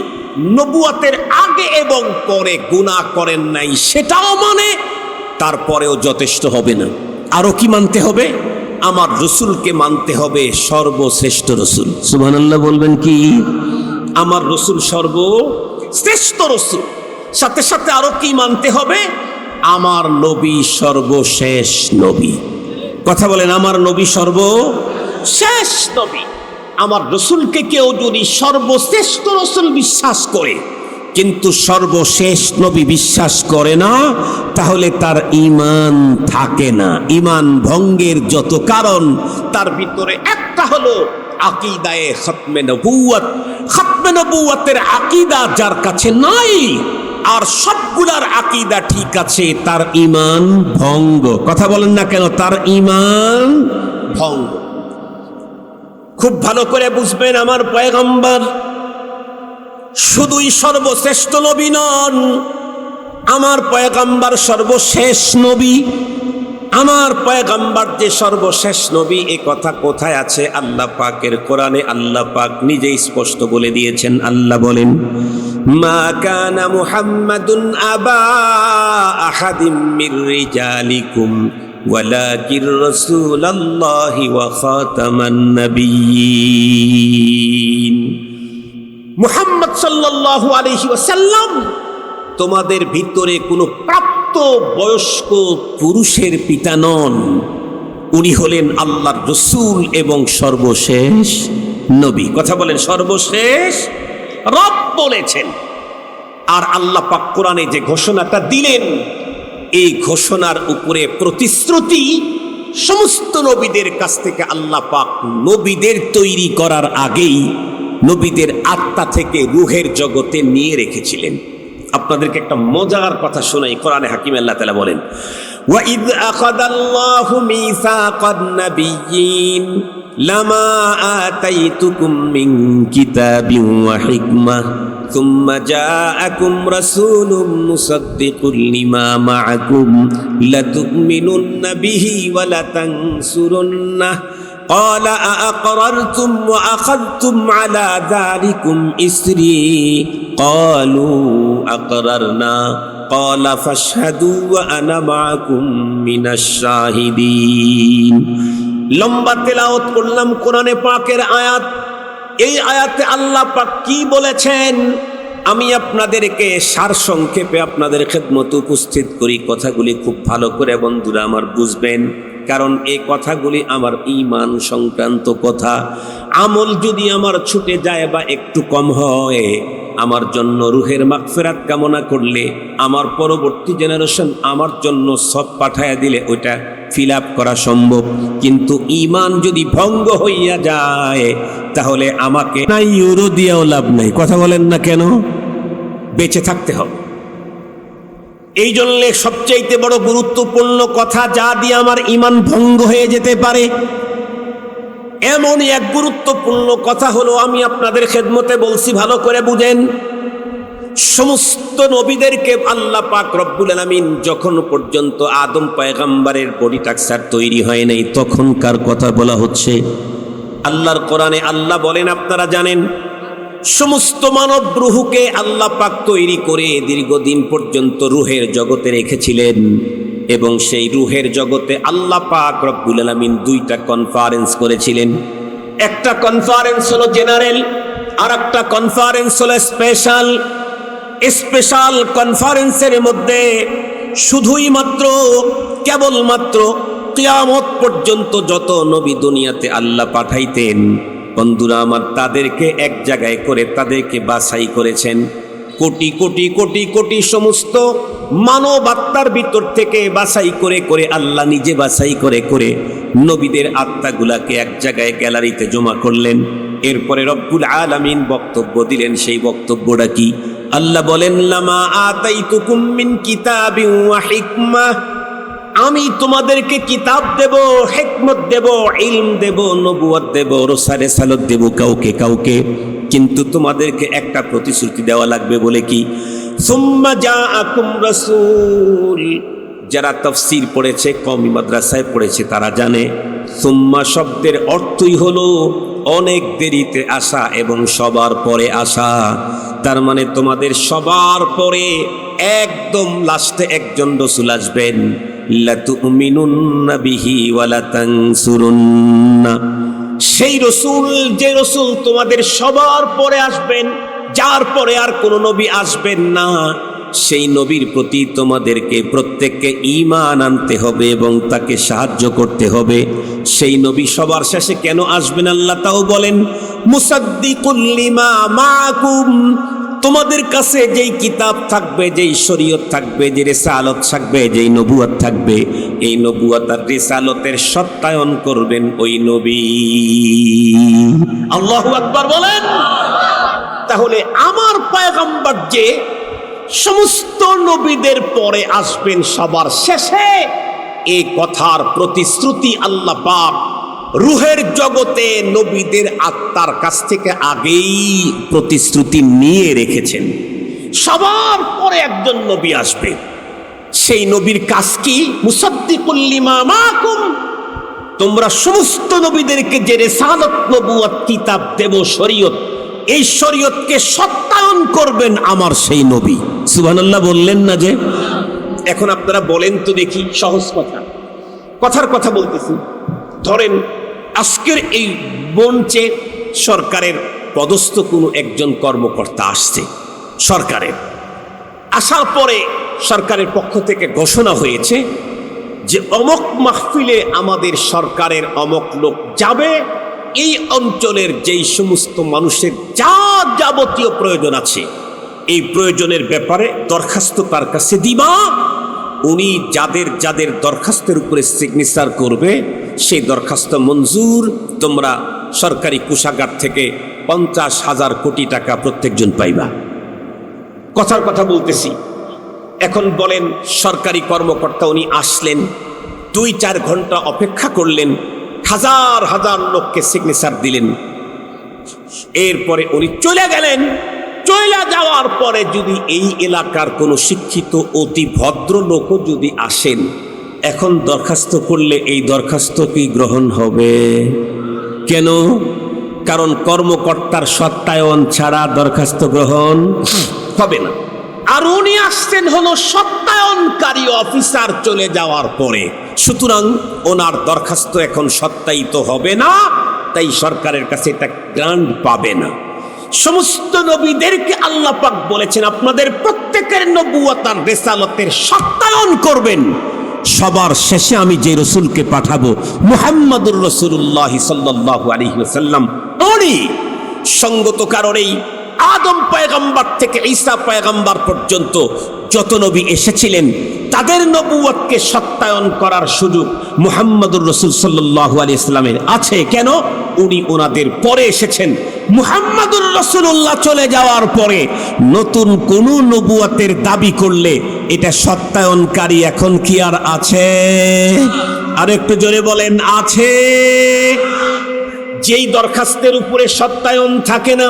নবুয়তের আগে এবং পরে গুনাহ করেন নাই সেটাও মানে, তারপরেও যথেষ্ট হবে না। আরো কি মানতে হবে? আমার রসুলকে মানতে হবে সর্বশ্রেষ্ঠ রসুল। সুবহানাল্লাহ বলবেন কি? আমার রসুল সর্বশ্রেষ্ঠ রসুল। সাথে সাথে আরো কি মানতে হবে? আমার নবী সর্বশেষ নবী। কথা বলেন, আমার নবী সর্বশেষ নবী। আমার রসুলকে কেউ যদি সর্বশ্রেষ্ঠ রসুল বিশ্বাস করে কিন্তু সর্বশেষ নবী বিশ্বাস করে না, তাহলে তার ঈমান থাকে না। ঈমান ভঙ্গের যত কারণ তার ভিতরে একটা হলো আকীদায়ে খতমে নবুয়ত। খতমে নবুয়তের আকীদা যার কাছে নাই আর সবগুলার আকীদা ঠিক আছে, তার ঈমান ভঙ্গ। কথা বলেন না কেন? তার ঈমান ভঙ্গ। খুব ভালো করে বুঝবেন, আমার পয়গম্বর শুধুই সর্বশ্রেষ্ঠ নবী নন, আমার পয়গম্বর সর্বশেষ নবী। আমার পয়গম্বর যে সর্বশেষ নবী, এ কথা কোথায় আছে? আল্লাহ পাকের কোরআনে আল্লাহ পাক নিজেই স্পষ্ট বলে দিয়েছেন। আল্লাহ বলেন, মা কানা মুহাম্মাদুন আবা আহাদিম মির রিজালিকুম ওয়ালাকির রাসূলুল্লাহি ওয়া খাতামান নাবিয়্যিন। মুহাম্মদ সাল্লাল্লাহু আলাইহি ওয়াসাল্লাম তোমাদের ভিতরে কোনো প্রাপ্ত বয়স্ক পুরুষের পিতা নন। উনি হলেন আল্লাহর রসুল এবং সর্বশেষ নবী। কথা বলেন, সর্বশেষ রব বলেছেন। আর আল্লাহ পাক কোরআনে যে ঘোষণাটা দিলেন, এই ঘোষণার উপরে প্রতিশ্রুতি সমস্ত নবীদের কাছ থেকে আল্লাহ পাক নবীদের তৈরি করার আগেই নবীদের আত্মা থেকে রুহের জগতে নিয়ে রেখেছিলেন। আপনাদেরকে একটা মজার কথা শোনাই। কোরআনে হাকিম আল্লাহ তাআলা বলেন, ওয়াইদ আখাযাল্লাহু মিসাকান নাবিয়্যিন লামা আতাইতুকুম মিন কিতাবিন ওয়া হিকমাহ সুম্মা জাআকুম রাসূলুম মুসাদ্দিকুল লিমা মাআকুম লাতু'মিনুন্না বিহি ওয়া লাতানসুরুন্নাহ قال أأقررتم وأخذتم على ذلكم إسري قالوا أقررنا قال فاشهدوا وأنا معكم من الشاهدين। লম্বা তেলাওয়াত করলাম কোরআনে পাকের আয়াত। এই আয়াতে আল্লাহ পাক কি বলেছেন আমি আপনাদেরকে সারসংক্ষেপে আপনাদের খেদমতে উপস্থিত করি। কথাগুলি খুব ভালো করে বন্ধুরা আমার বুঝবেন, কারণ এই কথাগুলি আমার ঈমান সংক্রান্ত কথা। আমল যদি আমার ছুটে যায় বা একটু কম হয়, আমার জন্য রুহের মাগফিরাত কামনা করলে আমার পরবর্তী জেনারেশন আমার জন্য সব পাঠায়া দিলে ওইটা ফিল আপ করা সম্ভব। কিন্তু ঈমান যদি ভঙ্গ হইয়া যায় তাহলে আমাকে নাই ইউরো দিয়েও লাভ নাই। কথা বলেন না কেন? বেঁচে থাকতে হবে। এই জন্য সবচাইতে বড় গুরুত্বপূর্ণ কথা, যা দিয়ে আমার ঈমান ভঙ্গ হয়ে যেতে পারে, এমনই এক গুরুত্বপূর্ণ কথা হলো, আমি আপনাদের খেদমতে বলছি, ভালো করে বুঝেন। সমস্ত নবীদেরকে আল্লাহ পাক রব্বুল আলামিন যখন পর্যন্ত আদম পয়গম্বরের বডি স্ট্রাকচার তৈরি হয় নাই তখনকার কথা বলা হচ্ছে। আল্লাহর কোরআনে আল্লাহ বলেন, আপনারা জানেন, সমস্ত মানব রুহকে আল্লাহ পাক তৈরি করে দীর্ঘদিন পর্যন্ত রুহের জগতে রেখেছিলেন এবং সেই রুহের জগতে আল্লাহ পাক রব্বুল আলামিন 2টা কনফারেন্স করেছিলেন। একটা কনফারেন্স হলো জেনারেল, আর একটা কনফারেন্স হলো স্পেশাল। স্পেশাল কনফারেন্সের মধ্যে শুধুই মাত্র কেবলমাত্র কিয়ামত পর্যন্ত যত নবী দুনিয়াতে আল্লাহ পাঠাইতেন, বন্ধুরা আমার, তাদেরকে এক জায়গায় করে তাদেরকে বাছাই করেছেন। কোটি কোটি কোটি কোটি সমস্ত মানব আত্মার ভিতর থেকে বাছাই করে করে আল্লাহ নিজে বাছাই করে করে নবীদের আত্মাগুলাকে এক জায়গায় গ্যালারিতে জমা করলেন। এরপরে রব্বুল আলামিন বক্তব্য দিলেন। সেই বক্তব্যটা কি? আল্লাহ বলেন, লামা আতাইতুকুম মিন কিতাবিন ওয়া হিকমাহ, আমি তোমাদেরকে কিতাব দেব, হিকমত দেব, ইলম দেব, নবুয়ত দেব, রিসালাত দেব কাউকে কাউকে, কিন্তু তোমাদেরকে একটা প্রতিশ্রুতি দেওয়া লাগবে। বলে কি? সুম্মা জাআকুম রাসূল। যারা তাফসীর পড়েছে, কওমি মাদ্রাসায় পড়েছে, তারা জানে সুম্মা শব্দের অর্থই হলো অনেক দেরিতে আসা এবং সবার পরে আসা। তার মানে তোমাদের সবার পরে একদম লাস্টে একজন রাসূল আসবেন। লাতুমিনুন্না বিহি ওয়া লাতানসুরুন্না। সেই রাসূল, যে রাসূল তোমাদের সবার পরে আসবেন, যার পরে আর কোনো নবী আসবেন না, সেই নবীর প্রতি তোমাদেরকে প্রত্যেককে ঈমান আনতে হবে এবং তাকে সাহায্য করতে হবে। সেই নবী সবার শেষে কেন আসবেন আল্লাহ তাও বলেন, মুসাদ্দিকুল লিমা মাআকুম। তোমাদের কাছে যেই কিতাব থাকবে, যেই শরীয়ত থাকবে, যে রিসালাত থাকবে, যেই নবুয়ত থাকবে, এই নবুয়ত আর রিসালাতের সত্যায়ন করবেন ওই নবী। আল্লাহু আকবার বলেন। তাহলে আমার পয়গম্বর যে সমস্ত নবীদের পরে আসবেন সবার শেষে, এই কথার প্রতিশ্রুতি আল্লাহ পাক রূহের জগতে নবীদের আত্মার কাছ থেকে আগেই প্রতিশ্রুতি নিয়ে রেখেছেন। সবার পরে একজন নবী আসবে। সেই নবীর কাজ কি? মুসাদ্দিকুল লিমা মাআকুম। তোমরা সমস্ত নবীদেরকে যে রিসালাত, নবুয়ত, কিতাব দেব, শরীয়ত, এই শরীয়তকে সত্যায়ন করবেন আমার সেই নবী। সুবহানাল্লাহ বললেন না যে? এখন আপনারা বলেন তো দেখি, সহজ কথার কথা বলতেছি। ধরেন আজকের এই মঞ্চে সরকারের পদস্থ কোনো একজন কর্মকর্তা আসছে। সরকারের আসার পরে সরকারের পক্ষ থেকে ঘোষণা হয়েছে যে অমক মাহফিলে আমাদের সরকারের অমক লোক যাবে। এই অঞ্চলের যেই সমস্ত মানুষের যা যাবতীয় প্রয়োজন আছে, এই প্রয়োজনের ব্যাপারে দরখাস্ত তার কাছে দিবা। উনি যাদের যাদের দরখাস্তের উপরে সিগনেচার করবে, সেই দরখাস্ত মঞ্জুর। তোমরা সরকারি কোষাগার থেকে 50,000 কোটি টাকা প্রত্যেকজন পাইবা। কথার কথা বলতেছি। এখন বলেন, সরকারি কর্মকর্তা উনি আসলেন, 2-4 ঘন্টা অপেক্ষা করলেন, হাজার হাজার লোককে সিগনেচার দিলেন, এরপরে উনি চলে গেলেন। চলে যাওয়ার পরে যদি এই এলাকার কোনো শিক্ষিত অতি ভদ্র লোকও যদি আসেন, এখন দরখাস্ত করলে এই দরখাস্ত কি গ্রহণ হবে? কেন? কারণ কর্মকর্তার সত্যায়ন ছাড়া দরখাস্ত গ্রহণ হবে না। আর উনি আসছেন হলো সত্যায়নকারী অফিসার চলে যাওয়ার পরে, সুতরাং ওনার দরখাস্ত এখন সত্যায়িত হবে না, তাই সরকারের কাছে এটা গ্রান্ট পাবে না। সমস্ত নবীদেরকে আল্লাহ পাক বলেছেন আপনাদের প্রত্যেকের নবুয়ত আর রিসালাতের সত্যায়ন করবেন। সবার শেষে আমি যে রসুলকে পাঠাবো, মুহাম্মাদুর রাসূলুল্লাহ সাল্লাল্লাহু আলাইহি ওয়াসাল্লাম, উনি সঙ্গত কারণেই আদম পয়গম্বর থেকে ঈসা পয়গম্বর পর্যন্ত যত নবী এসেছিলেন তাদের নবুয়তকে সত্যায়ন করার সুযোগ মুহাম্মাদুর রাসূল সাল্লাল্লাহু আলাইহি ওয়াসাল্লামের আছে। কেন? উনি ওনাদের পরে এসেছেন। মুহাম্মাদুর রাসূলুল্লাহ চলে যাওয়ার পরে নতুন কোন নবুয়তের দাবি করলে এটা সত্যায়নকারী এখন কি আর আছে? আর একটু জোরে বলেন, আছে? যেই দরখাস্তের উপরে সত্যায়ন থাকে না,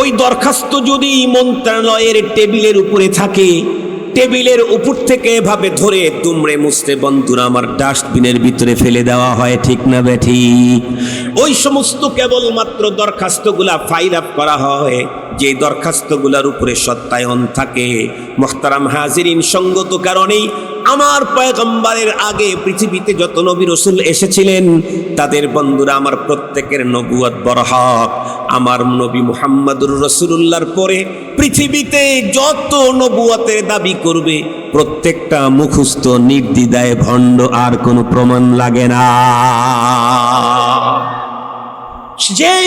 ওই দরখাস্ত যদি মন্ত্রণালয়ের টেবিলের উপরে থাকে, টেবিলের উপর থেকে এভাবে ধরে দুমড়ে মুছড়ে বন্ধুরা আমার ডাস্টবিনের ভিতরে ফেলে দেওয়া হয়, ঠিক না বেঠিক? ওই সমস্ত কেবলমাত্র দরখাস্তগুলা ফাইল আপ করা হয় যে দরখাস্তগুলার উপরে সত্যায়ন থাকে। মুহতারাম হাজিরিন, সঙ্গত কারণেই আমার পয়গম্বরের আগে পৃথিবীতে যত নবী রাসূল এসেছিলেন তাদের বন্ধুরা আমার প্রত্যেকের নবুয়ত বরহক। আমার নবী মুহাম্মদুর রাসূলুল্লাহর পরে পৃথিবীতে যত নবুয়তের দাবি করবে প্রত্যেকটা মুখস্থ, নির্দ্বিধায় ভণ্ড, আর কোনো প্রমাণ লাগে না। যেই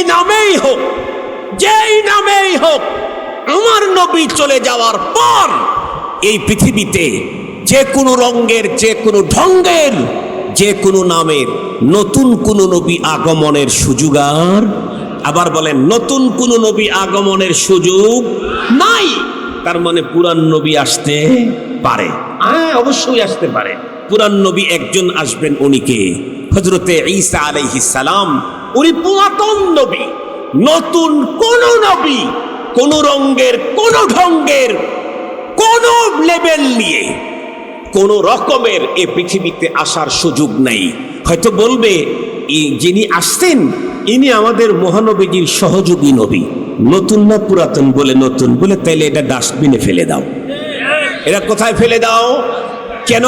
নামেই হোক আমার নবী চলে যাওয়ার পর এই পৃথিবীতে যে কোনো রঙের, যে কোনো ঢঙ্গের, যে কোনো নামের নতুন কোনো নবী আগমনের সুযোগ আর, আবার বলেন নতুন কোনো নবী আগমনের সুযোগ নাই। তার মানে পুরান নবী আসতে পারে, অবশ্যই আসতে পারে। পুরান নবী একজন আসবেন, উনি কে? হযরতে ঈসা আলাইহিস সালাম। উনি পুরাতন নবী। নতুন কোন নবী কোন রঙের, কোন ঢঙ্গের, কোন লেভেল নিয়ে কোন রকমের এ পৃথিবীতে আসার সুযোগ নাই। হয়তো বলবে যিনি আসছেন ইনি আমাদের মহানবীজির সহযোগী নবী। নতুন না পুরাতন? বলে নতুন। বলে তাইলে এটা ডাস্টবিনে ফেলে দাও। এটা কোথায় ফেলে দাও? কেন?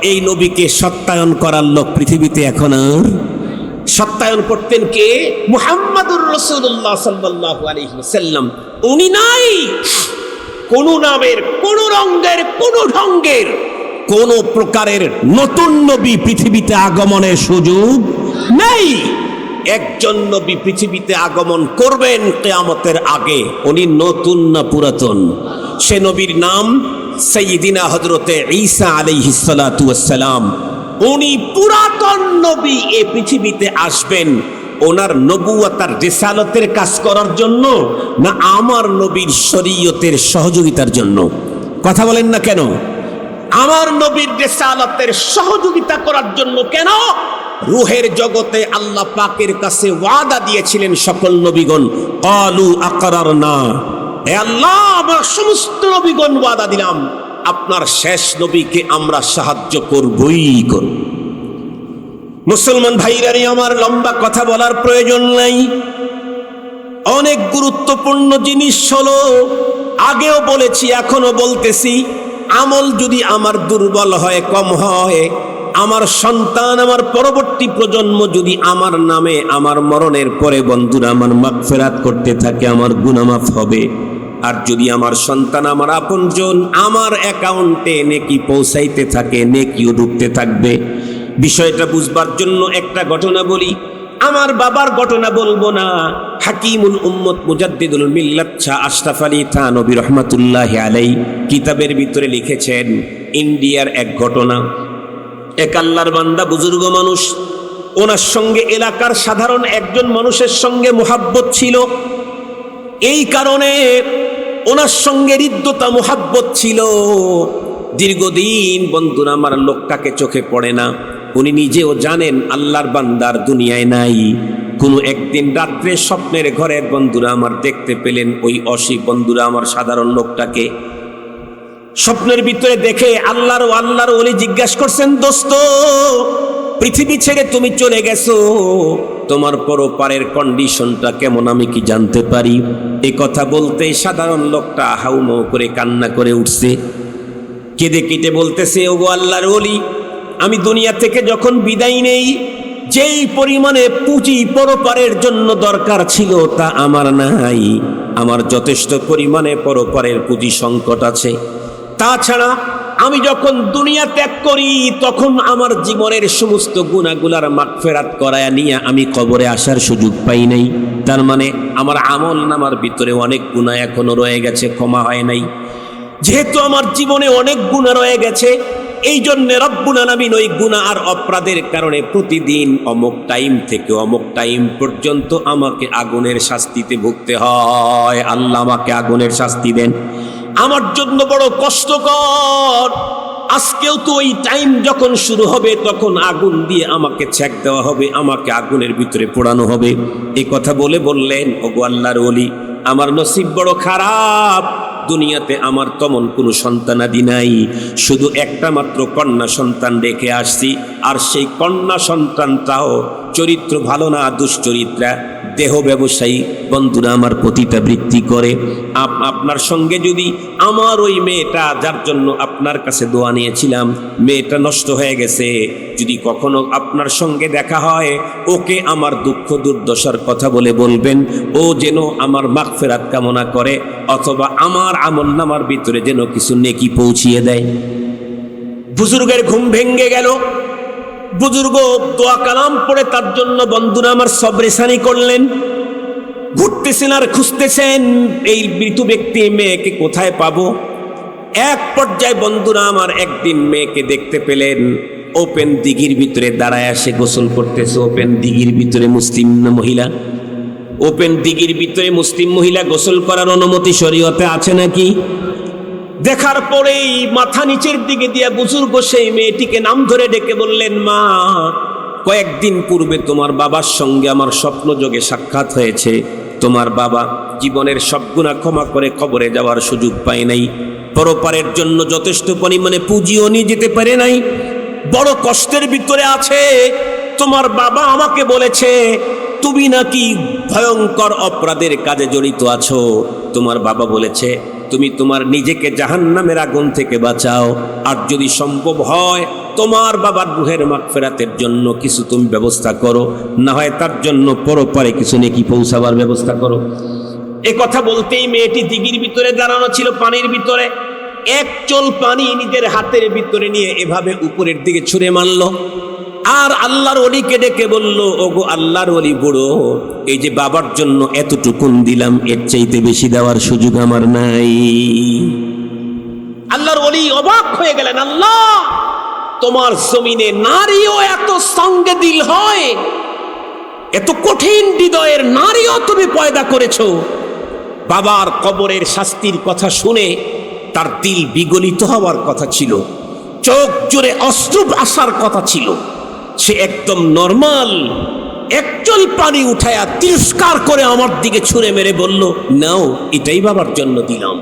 এই নবীকে সত্যায়ন করার লোক পৃথিবীতে এখন আর সত্যায়ন করতেন কে? মুহাম্মাদুর রাসূলুল্লাহ সাল্লাল্লাহু আলাইহি ওয়াসাল্লাম। উনি নাই। কোন নামের, কোন রঙের, কোন ঢঙ্গের, কোন প্রকারের নতুন নবী পৃথিবীতে আগমনের সুযোগ নেই। একজন নবী পৃথিবীতে আগমন করবেন কিয়ামতের আগে। উনি নতুন না পুরাতন? সে নবীর নাম সাইয়্যিদিনা হযরতে ঈসা আলাইহিস সালাতু ওয়াস সালাম। উনি পুরাতন নবী এ পৃথিবীতে আসবেন ওনার নবুয়ত আর রিসালতের কাজ করার জন্য, না আমার নবীর শরীয়তের সহযোগিতার জন্য? কথা বলেন না কেন? আমার নবীর রিসালতের সহযোগিতা করার জন্য। কেন? রূহের জগতে আল্লাহ পাকের কাছে ওয়াদা দিয়েছিলেন সকল নবীগণ, ক্বালু আকরারনা, হে আল্লাহ আমরা সমস্ত নবীগণ ওয়াদা দিলাম আপনার শেষ নবীকে আমরা সাহায্য করবই করব। মুসলমান ভাইরা, আমার লম্বা কথা বলার প্রয়োজন নাই। অনেক গুরুত্বপূর্ণ জিনিস হলো, আগেও বলেছি এখনো বলতেছি, আমল যদি আমার দুর্বল হয়, কম হয়, আমার সন্তান, আমার পরবর্তী প্রজন্ম যদি আমার নামে আমার মরণের পরে বন্ধুরা আমার মাগফিরাত করতে থাকে, আমার গুনাহ মাফ হবে। আর যদি আমার সন্তান, আমার আপনজন আমার অ্যাকাউন্টে নেকি পৌঁছাইতে থাকে, নেকিও ঢুকতে থাকবে। বিষয়টা বুঝবার জন্য একটা ঘটনা বলি। আমার বাবার ঘটনা বলবো না, হাকিমুল উম্মত মুজাদ্দিদুল মিল্লাত শাহ আশরাফ আলী থানভী রহমাতুল্লাহি আলাইহি কিতাবের ভিতরে লিখেছেন ইন্ডিয়ার এক ঘটনা। এক আল্লাহর বান্দা, বুজুর্গ মানুষ, ওনার সঙ্গে এলাকার সাধারণ একজন মানুষের সঙ্গে মুহাব্বত ছিল। এই কারণে ওনার সঙ্গে হৃদ্যতা মুহাব্বত ছিল দীর্ঘদিন। বন্ধুরা আমার, লোকটাকে চোখে পড়ে না। উনি নিজেও জানেন আল্লাহর বান্দার দুনিয়ায় নাই। কোনো একদিন রাত্রে স্বপ্নের ঘরে বন্ধুরা আমার দেখতে পেলেন ওই অসি বন্ধুরা আমার সাধারণ লোকটাকে। স্বপ্নের ভিতরে দেখে আল্লাহর ওলি জিজ্ঞাসা করছেন, দোস্ত পৃথিবী ছেড়ে তুমি চলে গেছো, তোমার পরপারের কন্ডিশনটা কেমন আমি কি জানতে পারি? এই কথা বলতে সাধারণ লোকটা হাউমাউ করে কান্না করে উঠছে, কেঁদে কেটে বলতেছে, ওগো আল্লাহর ওলি, আমি দুনিয়া থেকে যখন বিদায় নেই, যেই পরিমাণে পুঁজি পরপারের জন্য দরকার ছিল তা আমার নাই। আমার যথেষ্ট পরিমাণে পরপারের পুঁজি সংকট আছে। তাছাড়া আমি যখন দুনিয়া ত্যাগ করি তখন আমার জীবনের সমস্ত গুনাহগুলার মাগফিরাত করায়া নিয়ে আমি কবরে আসার সুযোগ পাই নাই। তার মানে আমার আমল নামার ভিতরে অনেক গুনাহ এখনো রয়ে গেছে, ক্ষমা হয় নাই। যেহেতু আমার জীবনে অনেক গুনাহ রয়ে গেছে, এই জন্য রব্বুল আলামিন ওই গুনাহ আর অপরাধের কারণে প্রতিদিন অমুক টাইম থেকে অমুক টাইম পর্যন্ত আমাকে আগুনের শাস্তিতে ভুগতে হয়। আল্লাহ আমাকে আগুনের শাস্তি দেন, আমার জন্য বড় কষ্টকর। আজকেও তো ওই টাইম যখন শুরু হবে তখন আগুন দিয়ে আমাকে ছেক দেওয়া হবে, আমাকে আগুনের ভিতরে পোড়ানো হবে। এই কথা বললেন, ওগো আল্লাহর ওলি, আমার নসিব বড় খারাপ, দুনিয়াতে আমার তেমন কোনো সন্তানাদি নাই, শুধু একটা মাত্র কন্যা সন্তান রেখে আসছি। আর সেই কন্যা সন্তানটাও চরিত্র ভালো না, দুশ্চরিত্রা, দেহ ব্যবসায়ী। বন্ধুরা আমার পতিতা বৃত্তি করে। আপনার সঙ্গে যদি আমার ওই মেয়েটা, যার জন্য আপনার কাছে দোয়া নিয়েছিলাম, মেয়েটা নষ্ট হয়ে গেছে, যদি কখনো আপনার সঙ্গে দেখা হয়, ওকে আমার দুঃখ দুর্দশার কথা বলে বলবেন, ও যেন আমার মাগফিরাত কামনা করে, অথবা আমার আমলনামার ভিতরে যেন কিছু নেকি পৌঁছিয়ে দেয়। বুজুর্গের ঘুম ভেঙে গেল। বুজুর্গ দোয়া কালাম পড়ে তার জন্য বন্ধুরা আমার সবরেসানি করলেন। ঘুরতেছেন আর খুঁজতেছেন এই মৃত ব্যক্তি মেয়েকে কোথায় পাবো। এক পর্যায়ে বন্ধুরা আমার একদিন মেয়েকে দেখতে পেলেন ওপেন দিঘির ভিতরে দাঁড়ায়, আসে গোসল করতেছে। ওপেন দিঘির ভিতরে মুসলিম মহিলা, ওপেন দিঘির ভিতরে মুসলিম মহিলা গোসল করার অনুমতি শরীয়তে আছে নাকি? দেখার পরেই মাথা নিচের দিকে দিয়ে বুজুর্গ সেই মেয়েটিকে নাম ধরে ডেকে বললেন, মা, কয়েকদিন পূর্বে তোমার বাবার সঙ্গে আমার স্বপ্ন যোগে সাক্ষাৎ হয়েছে। তোমার বাবা জীবনের সব গুনাহ ক্ষমা করে কবরে যাওয়ার সুযোগ পায় নাই, পরপারের জন্য যথেষ্ট পরিমাণে পুঁজিও নিয়ে যেতে পারে নাই, বড় কষ্টের ভিতরে আছে। তোমার বাবা আমাকে বলেছে তুমি নাকি ভয়ঙ্কর অপরাধের কাজে জড়িত আছো। তোমার বাবা বলেছে তুমি তোমার নিজেকে জাহান্নামের আগুন থেকে বাঁচাও, আর যদি সম্ভব হয় তোমার বাবার রুহের মাগফিরাতের জন্য কিছু তুমি ব্যবস্থা করো, না হয় তার জন্য পরপারে কিছু নেকি পৌঁছাবার ব্যবস্থা করো। এ কথা বলতেই মেয়েটি দিঘির ভিতরে দাঁড়ানো ছিল, পানির ভিতরে। এক চোল পানি নিজের হাতের ভিতরে নিয়ে এভাবে উপরের দিকে ছুঁড়ে মারল, আর আল্লাহর ওলিকে ডেকে বলল, ওগো আল্লাহর ওলি বুড়ো, এই যে বাবার জন্য এতটুকুন দিলাম, এর চাইতে বেশি দেওয়ার সুযোগ আমার নাই। আল্লাহর ওলি অবাক হয়ে গেলেন, আল্লাহ, তোমার জমিনে নারীও এত সঙ্গে দিল হয়, এত কঠিন হৃদয়ের নারীও তুমি পয়দা করেছো। বাবার কবরের শাস্তির কথা শুনে তার দিল বিগলিত হওয়ার কথা ছিল, চোখ জুড়ে অশ্রু আসার কথা ছিল। সে একদম নরমাল একচল পানি উঠায়া তিরস্কার করে আমার দিকে ছুঁড়ে মেরে বলল, নাও, এটাই বাবার জন্য দিলাম।